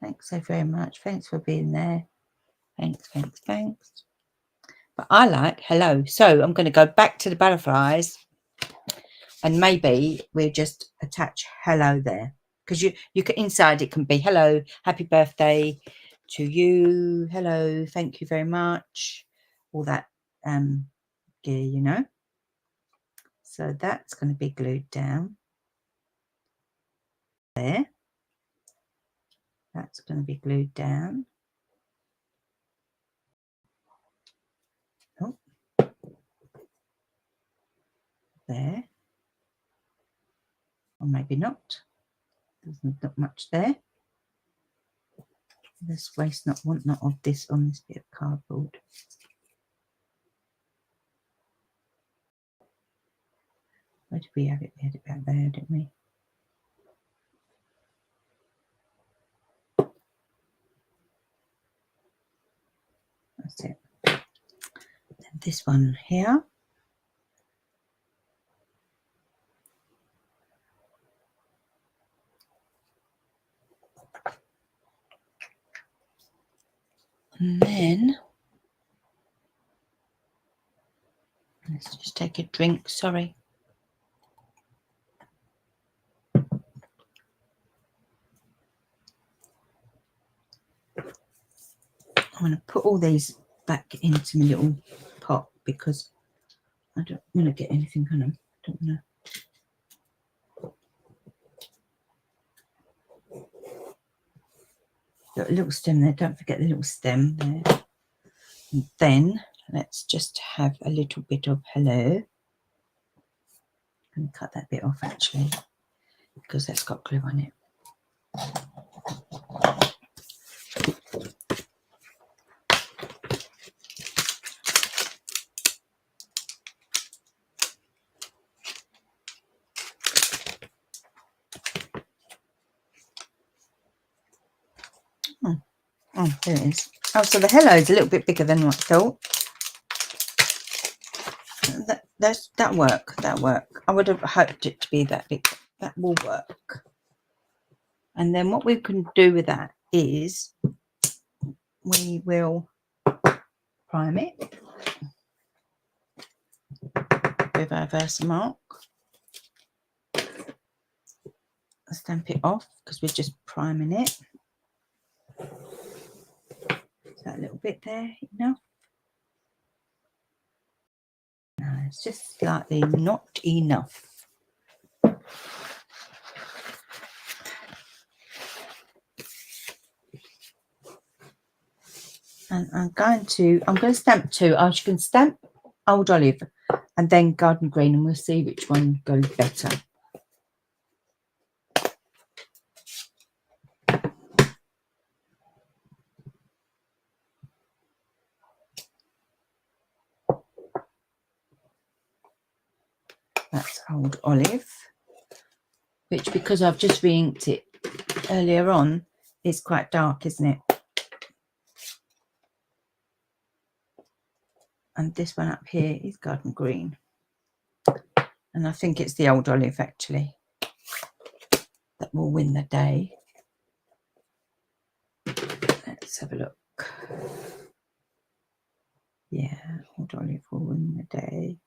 Thanks so very much. Thanks for being there. Thanks. But I like hello. So I'm going to go back to the butterflies, and maybe we'll just attach hello there, because you can, inside it can be hello, happy birthday to you, hello, thank you very much, all that gear, you know. So that's going to be glued down there. That's going to be glued down. Oh, there. Or maybe not. There's not much there. This waste not want not of this on this bit of cardboard. Where did we have it? We had it back there, didn't we? That's it. Then this one here. And then let's just take a drink, sorry. I'm going to put all these back into my little pot because I don't want to get anything on them. I don't want to. Got a little stem there, don't forget the little stem there. And then let's just have a little bit of hello. I'm going to cut that bit off actually because that's got glue on it. Oh, there it is. Oh, so the hello is a little bit bigger than what I thought. That'll work. That'll work. I would have hoped it to be that big. That will work. And then what we can do with that is we will prime it with our Versamark. Stamp it off because we're just priming it. Is that a little bit there enough? No, it's just slightly not enough. And I'm going to stamp 2. I can stamp Old Olive and then Garden Green, and we'll see which one goes better. That's Old Olive, which, because I've just re-inked it earlier on, is quite dark, isn't it? And this one up here is Garden Green. And I think it's the Old Olive, actually, that will win the day. Let's have a look. Yeah, Old Olive will win the day.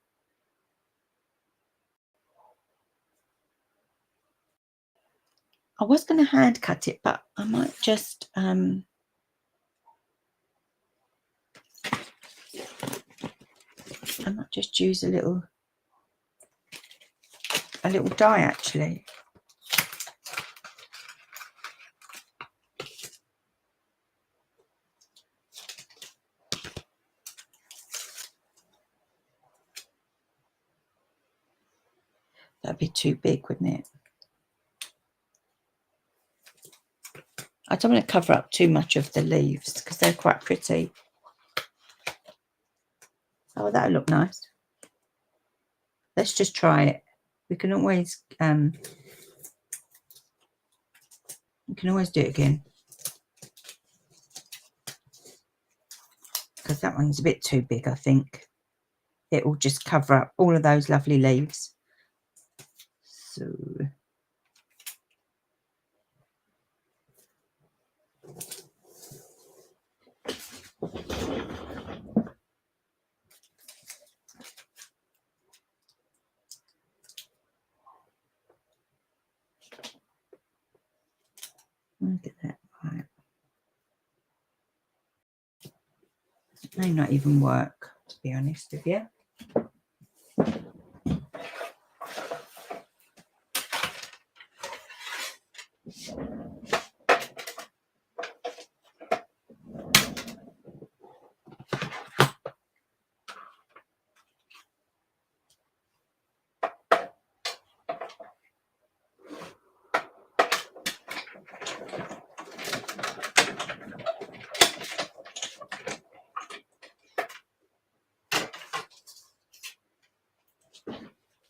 I was going to hand cut it, but I might just I might just use a little die actually. That'd be too big, wouldn't it? I don't want to cover up too much of the leaves because they're quite pretty. Oh, that'll look nice. Let's just try it. We can always do it again. Because that one's a bit too big, I think. It will just cover up all of those lovely leaves. So look at that. Right. It may not even work, to be honest with you.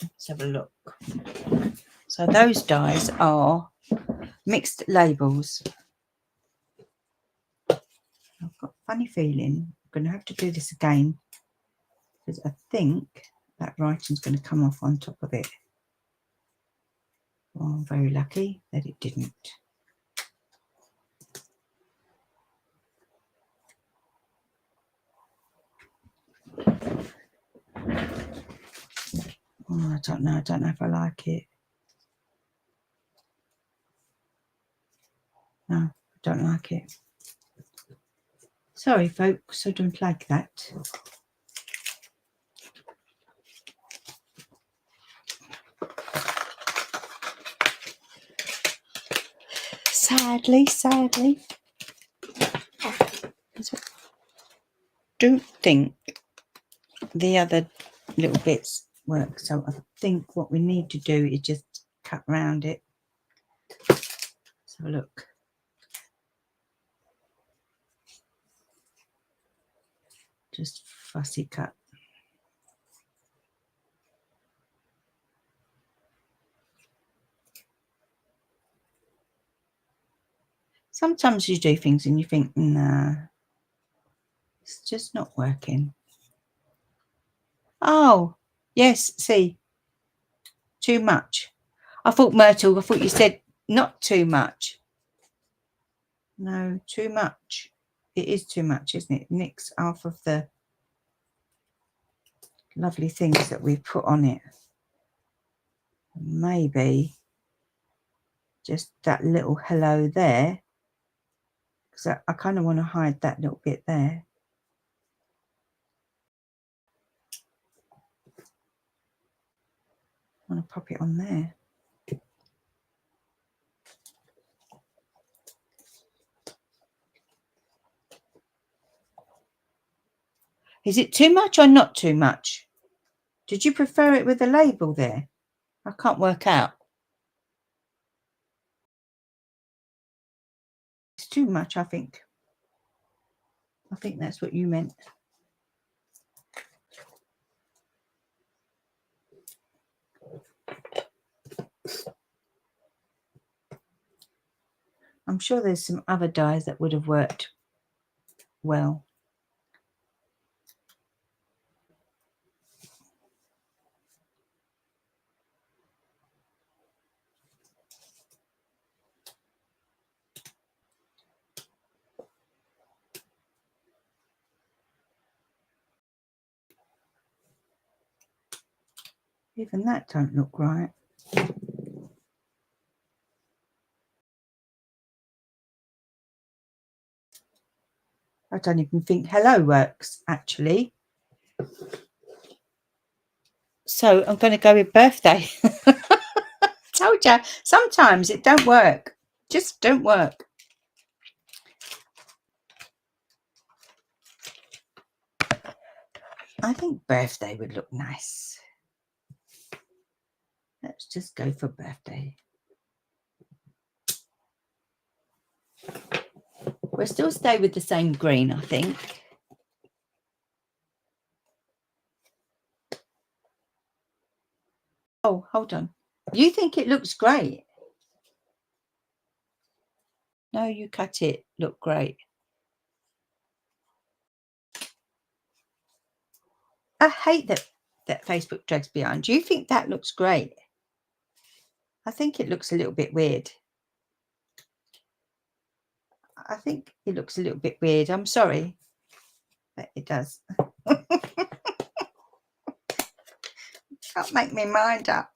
Let's have a look. So those dies are mixed labels. I've got a funny feeling I'm going to have to do this again because I think that writing's going to come off on top of it. Well, I'm very lucky that it didn't. Oh, I don't know if I like it. No, I don't like it. Sorry, folks, I don't like that. Sadly. Don't think the other little bits work. So I think what we need to do is just cut around it. So look. Just fussy cut. Sometimes you do things and you think, nah, it's just not working. Oh, yes, see, too much. I thought, Myrtle, I thought you said not too much. No, too much. It is too much, isn't it? It nicks half of the lovely things that we've put on it. Maybe just that little hello there, because I kind of want to hide that little bit there. I want to pop it on there. Is it too much or not too much? Did you prefer it with a label there? I can't work out. It's too much, I think. I think that's what you meant. I'm sure there's some other dyes that would have worked well. Even that don't look right. I don't even think hello works, actually. So I'm going to go with birthday. Told you, sometimes it don't work. Just don't work. I think birthday would look nice. Let's just go for birthday. We'll still stay with the same green, I think. Oh, hold on. You think it looks great? No, you cut it. Look great. I hate that Facebook drags behind. Do you think that looks great? I think it looks a little bit weird. I think it looks a little bit weird. I'm sorry, but it does. Can't make my mind up.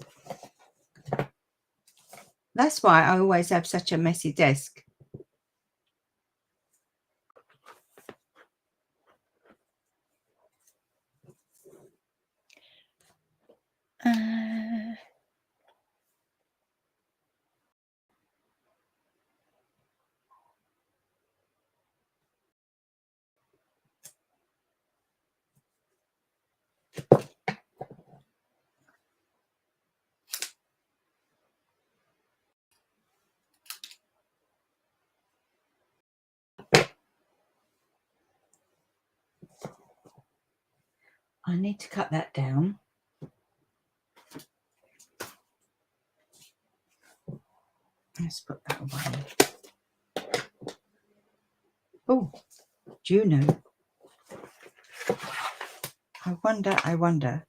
That's why I always have such a messy desk. I need to cut that down. Let's put that away. Oh, do you know? I wonder.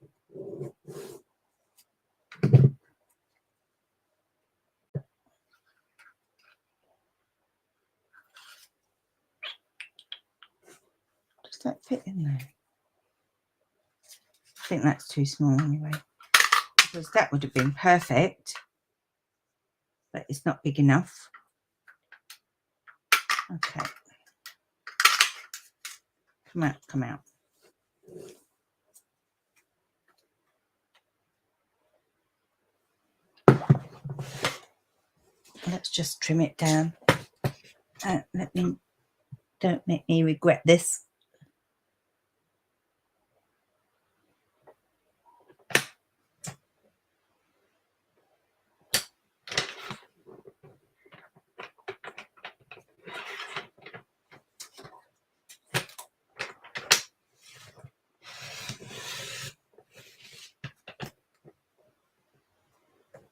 Does that fit in there? I think that's too small anyway, because that would have been perfect, but it's not big enough. Okay. Come out. Let's just trim it down. Don't make me regret this.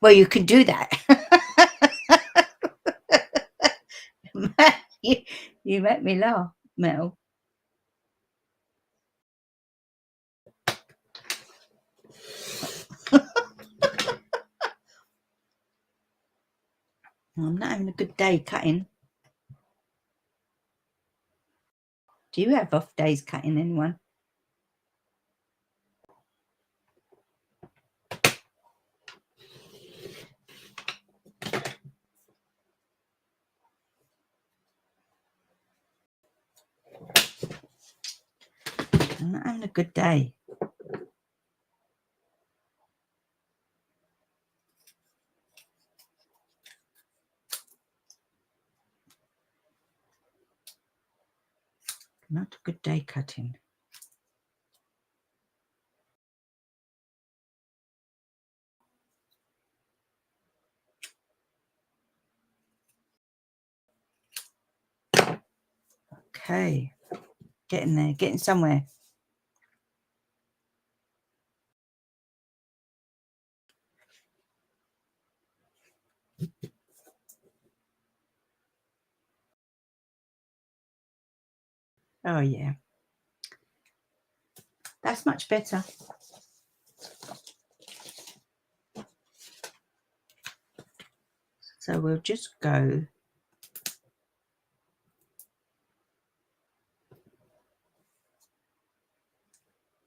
Well, you can do that. You make me laugh, Mel. I'm not having a good day cutting. Do you have off days cutting, anyone? I'm not having a good day. Not a good day cutting. Okay. Getting there, getting somewhere. Oh, yeah. That's much better. So we'll just go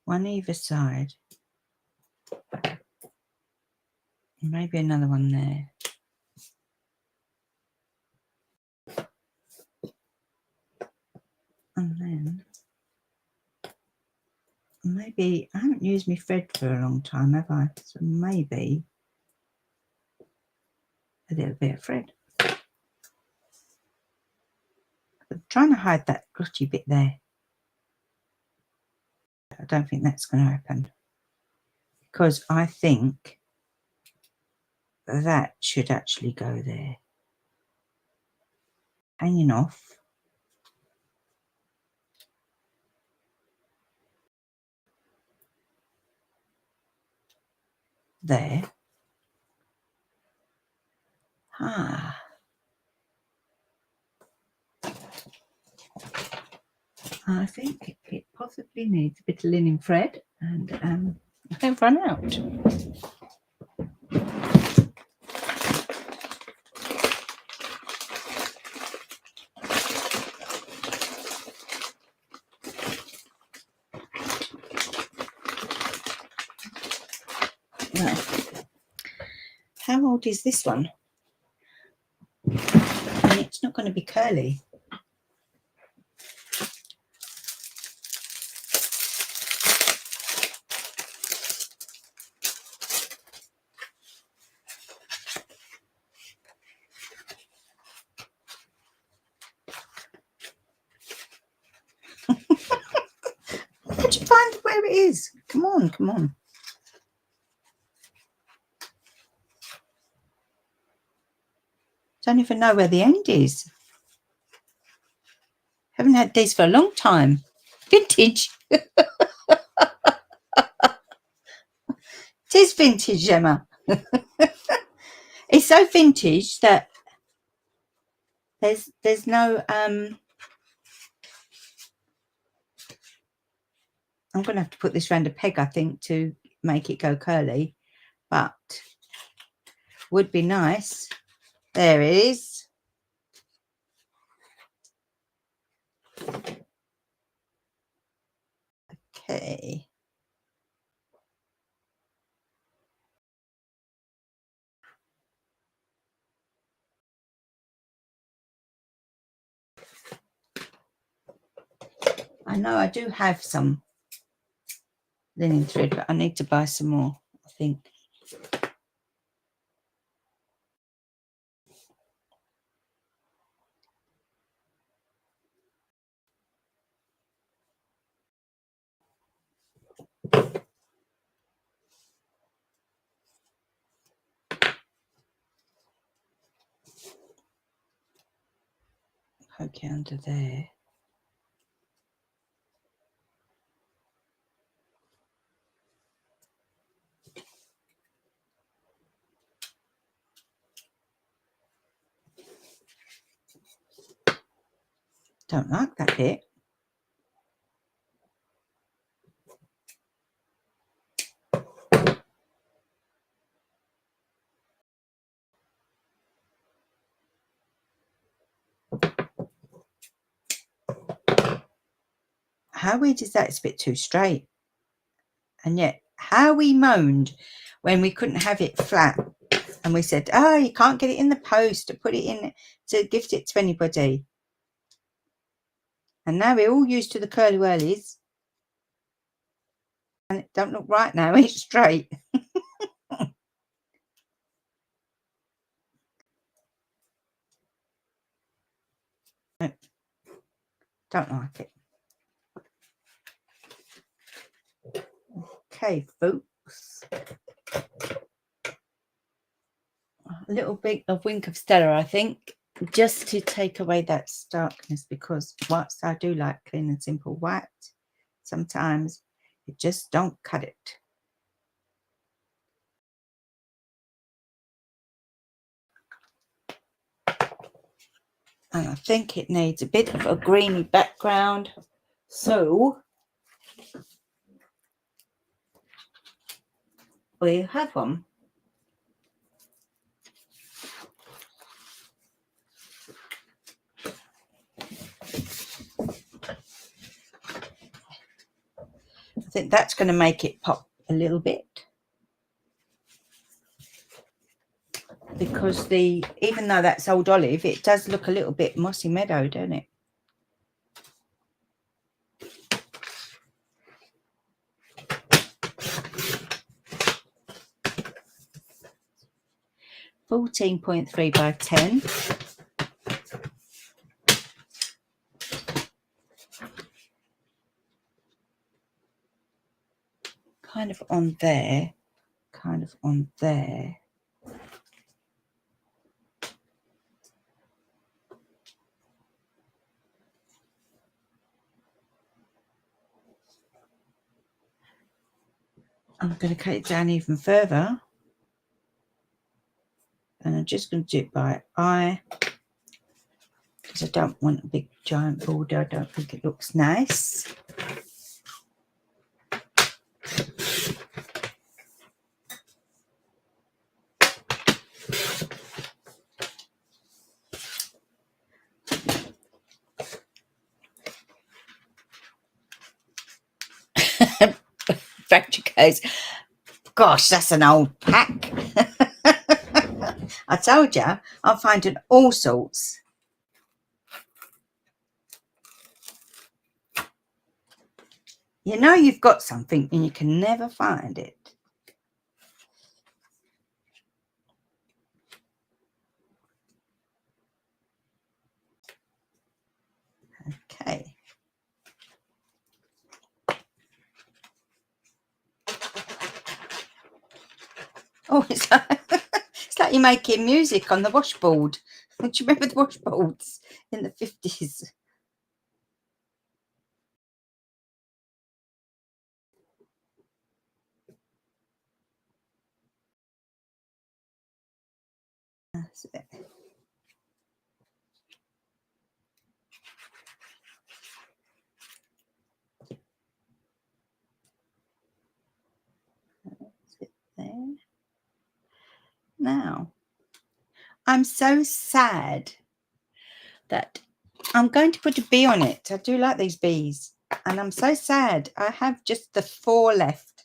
one either side. Maybe another one there. And then maybe I haven't used my thread for a long time, have I? So maybe a little bit of thread. I'm trying to hide that glitchy bit there. I don't think that's going to happen, because I think that should actually go there, hanging off. There. I think it possibly needs a bit of linen thread, and I don't run out. Well, how old is this one? And it's not going to be curly. Could you find where it is? Come on, come on. Don't even know where the end is. Haven't had these for a long time. Vintage. It is vintage, Gemma. It's so vintage that there's no I'm going to have to put this round a peg, I think, to make it go curly, but would be nice. There it is. Okay. I know I do have some linen thread, but I need to buy some more, I think. Okay, under there. Don't like that bit. How weird is that? It's a bit too straight. And yet, how we moaned when we couldn't have it flat. And we said, oh, you can't get it in the post to put it in to gift it to anybody. And now we're all used to the curly whirlies. And it don't look right now. It's straight. No, don't like it. Okay, folks. A little bit of wink of Stella, I think, just to take away that starkness, because whilst I do like clean and simple white, sometimes it just don't cut it. And I think it needs a bit of a greeny background. So we have one. I think that's going to make it pop a little bit. Because even though that's old olive, it does look a little bit mossy meadow, don't it? 14.3 by 10. Kind of on there, kind of on there. I'm going to cut it down even further. And I'm just going to do it by eye, because I don't want a big giant border. I don't think it looks nice. Factory goes, gosh, that's an old pack. I told you, I'm finding all sorts. You know you've got something and you can never find it. Okay. Oh, it's like you're making music on the washboard. Do you remember the washboards in the 50s? That's it. That's it there. Now, I'm so sad that I'm going to put a bee on it. I do like these bees. And I'm so sad. I have just the 4 left.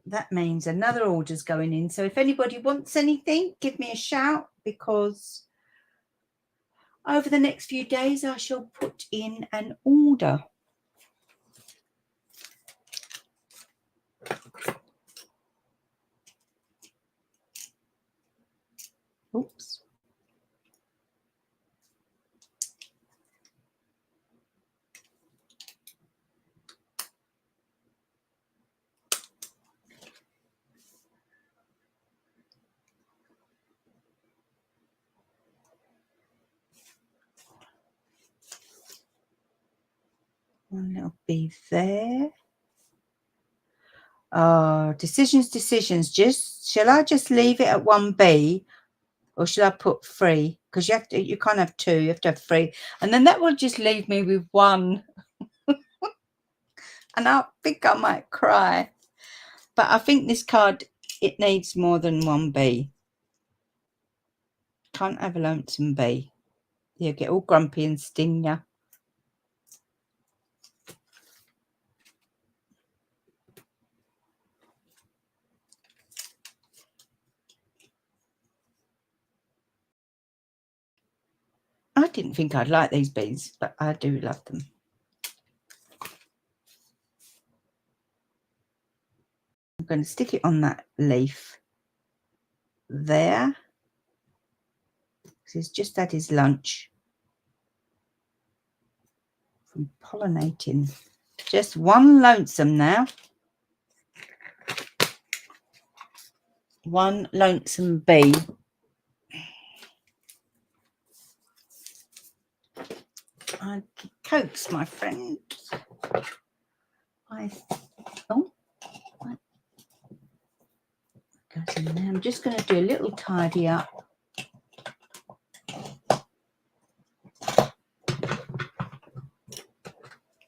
That means another order's going in. So if anybody wants anything, give me a shout, because over the next few days I shall put in an order. Oops. One little bee there. Oh, decisions. Just shall I just leave it at 1 bee, or should I put 3? Because you can't have 2. You have to have 3, and then that will just leave me with 1. And I think I might cry. But I think this card, it needs more than 1 bee. Can't have a lonesome bee. You get all grumpy and sting you. I didn't think I'd like these bees, but I do love them. I'm going to stick it on that leaf there. He's just had his lunch from pollinating. Just 1 lonesome now. 1 lonesome bee. I coax my friend. Goes in there. I'm just going to do a little tidy up.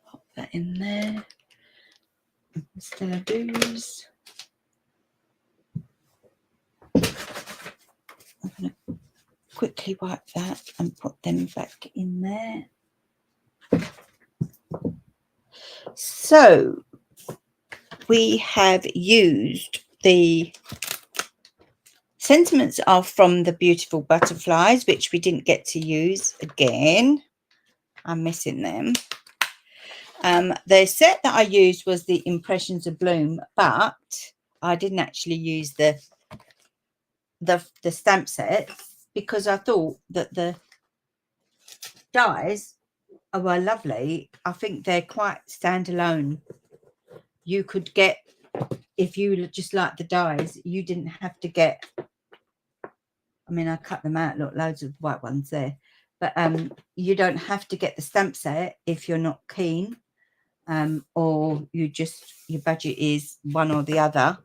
Pop that in there. Instead of booze. I'm going to quickly wipe that and put them back in there. So we have used the sentiments are from the Beautiful Butterflies, which we didn't get to use again. I'm missing them. The set that I used was the Impressions of Bloom, but I didn't actually use the stamp set because I thought that the dies were lovely. I think they're quite standalone. You could get, if you just like the dies, you didn't have to get, I mean, I cut them out, look, loads of white ones there, but you don't have to get the stamp set if you're not keen, or you just, your budget is one or the other.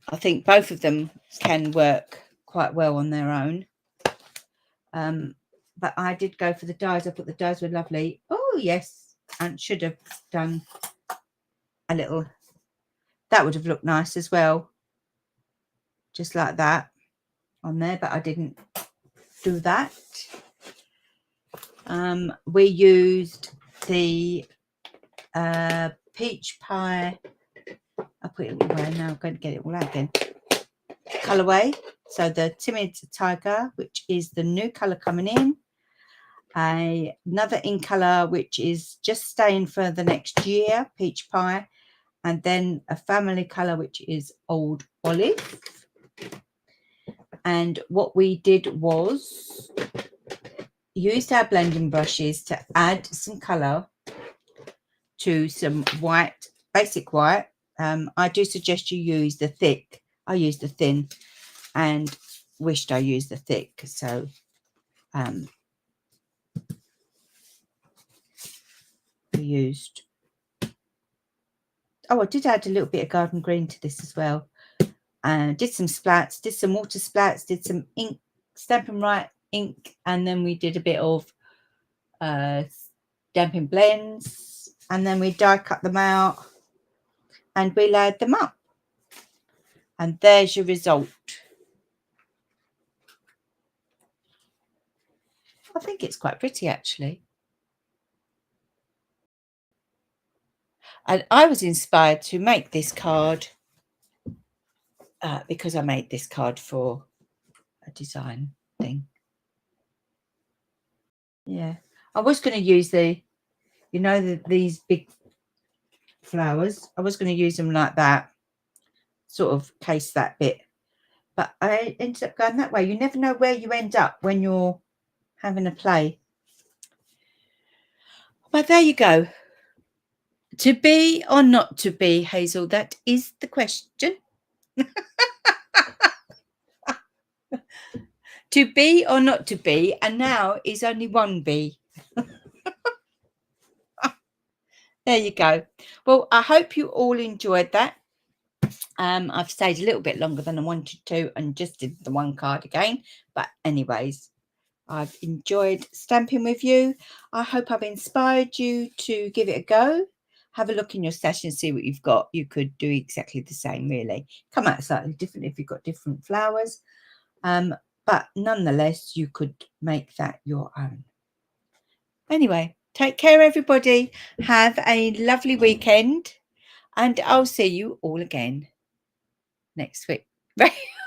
I think both of them can work quite well on their own. But I did go for the dies. I thought the dies were lovely. Oh, yes. And should have done a little, that would have looked nice as well. Just like that on there, but I didn't do that. We used the peach pie. I'll put it away now. I'm going to get it all out again. Colorway. So the Timid Tiger, which is the new color coming in. Another in color, which is just staying for the next year, peach pie. And then a family color, which is Old Olive. And what we did was used our blending brushes to add some color to some white, basic white. I do suggest you use the thick. I used the thin and wished I used the thick. So we used, oh, I did add a little bit of garden green to this as well. Did some splats, did some water splats, did some ink, Stampin' Right ink, and then we did a bit of Stampin' Blends, and then we die cut them out and we layered them up. And there's your result. I think it's quite pretty actually. And I was inspired to make this card because I made this card for a design thing. Yeah, I was going to use the, you know, these big flowers. I was going to use them like that, sort of case that bit. But I ended up going that way. You never know where you end up when you're having a play. But there you go. To be or not to be, Hazel, that is the question. To be or not to be, and now is only one B. There you go. Well, I hope you all enjoyed that. I've stayed a little bit longer than I wanted to and just did the one card again. But anyways, I've enjoyed stamping with you. I hope I've inspired you to give it a go. Have a look in your stash and see what you've got. You could do exactly the same, really. Come out slightly different if you've got different flowers. But nonetheless, you could make that your own. Anyway, take care, everybody. Have a lovely weekend. And I'll see you all again next week.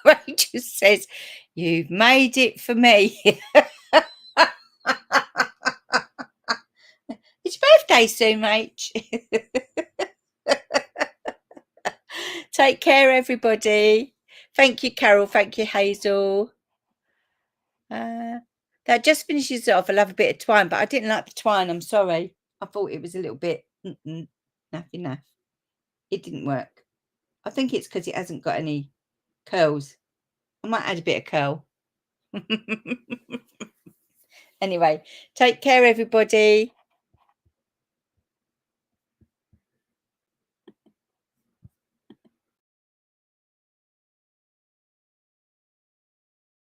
Rachel says, you've made it for me. It's your birthday soon, Rach. Take care, everybody. Thank you, Carol. Thank you, Hazel. That just finishes it off. I love a bit of twine, but I didn't like the twine. I'm sorry. I thought it was a little bit naff enough. It didn't work. I think it's because it hasn't got any curls. I might add a bit of curl. Anyway, take care, everybody.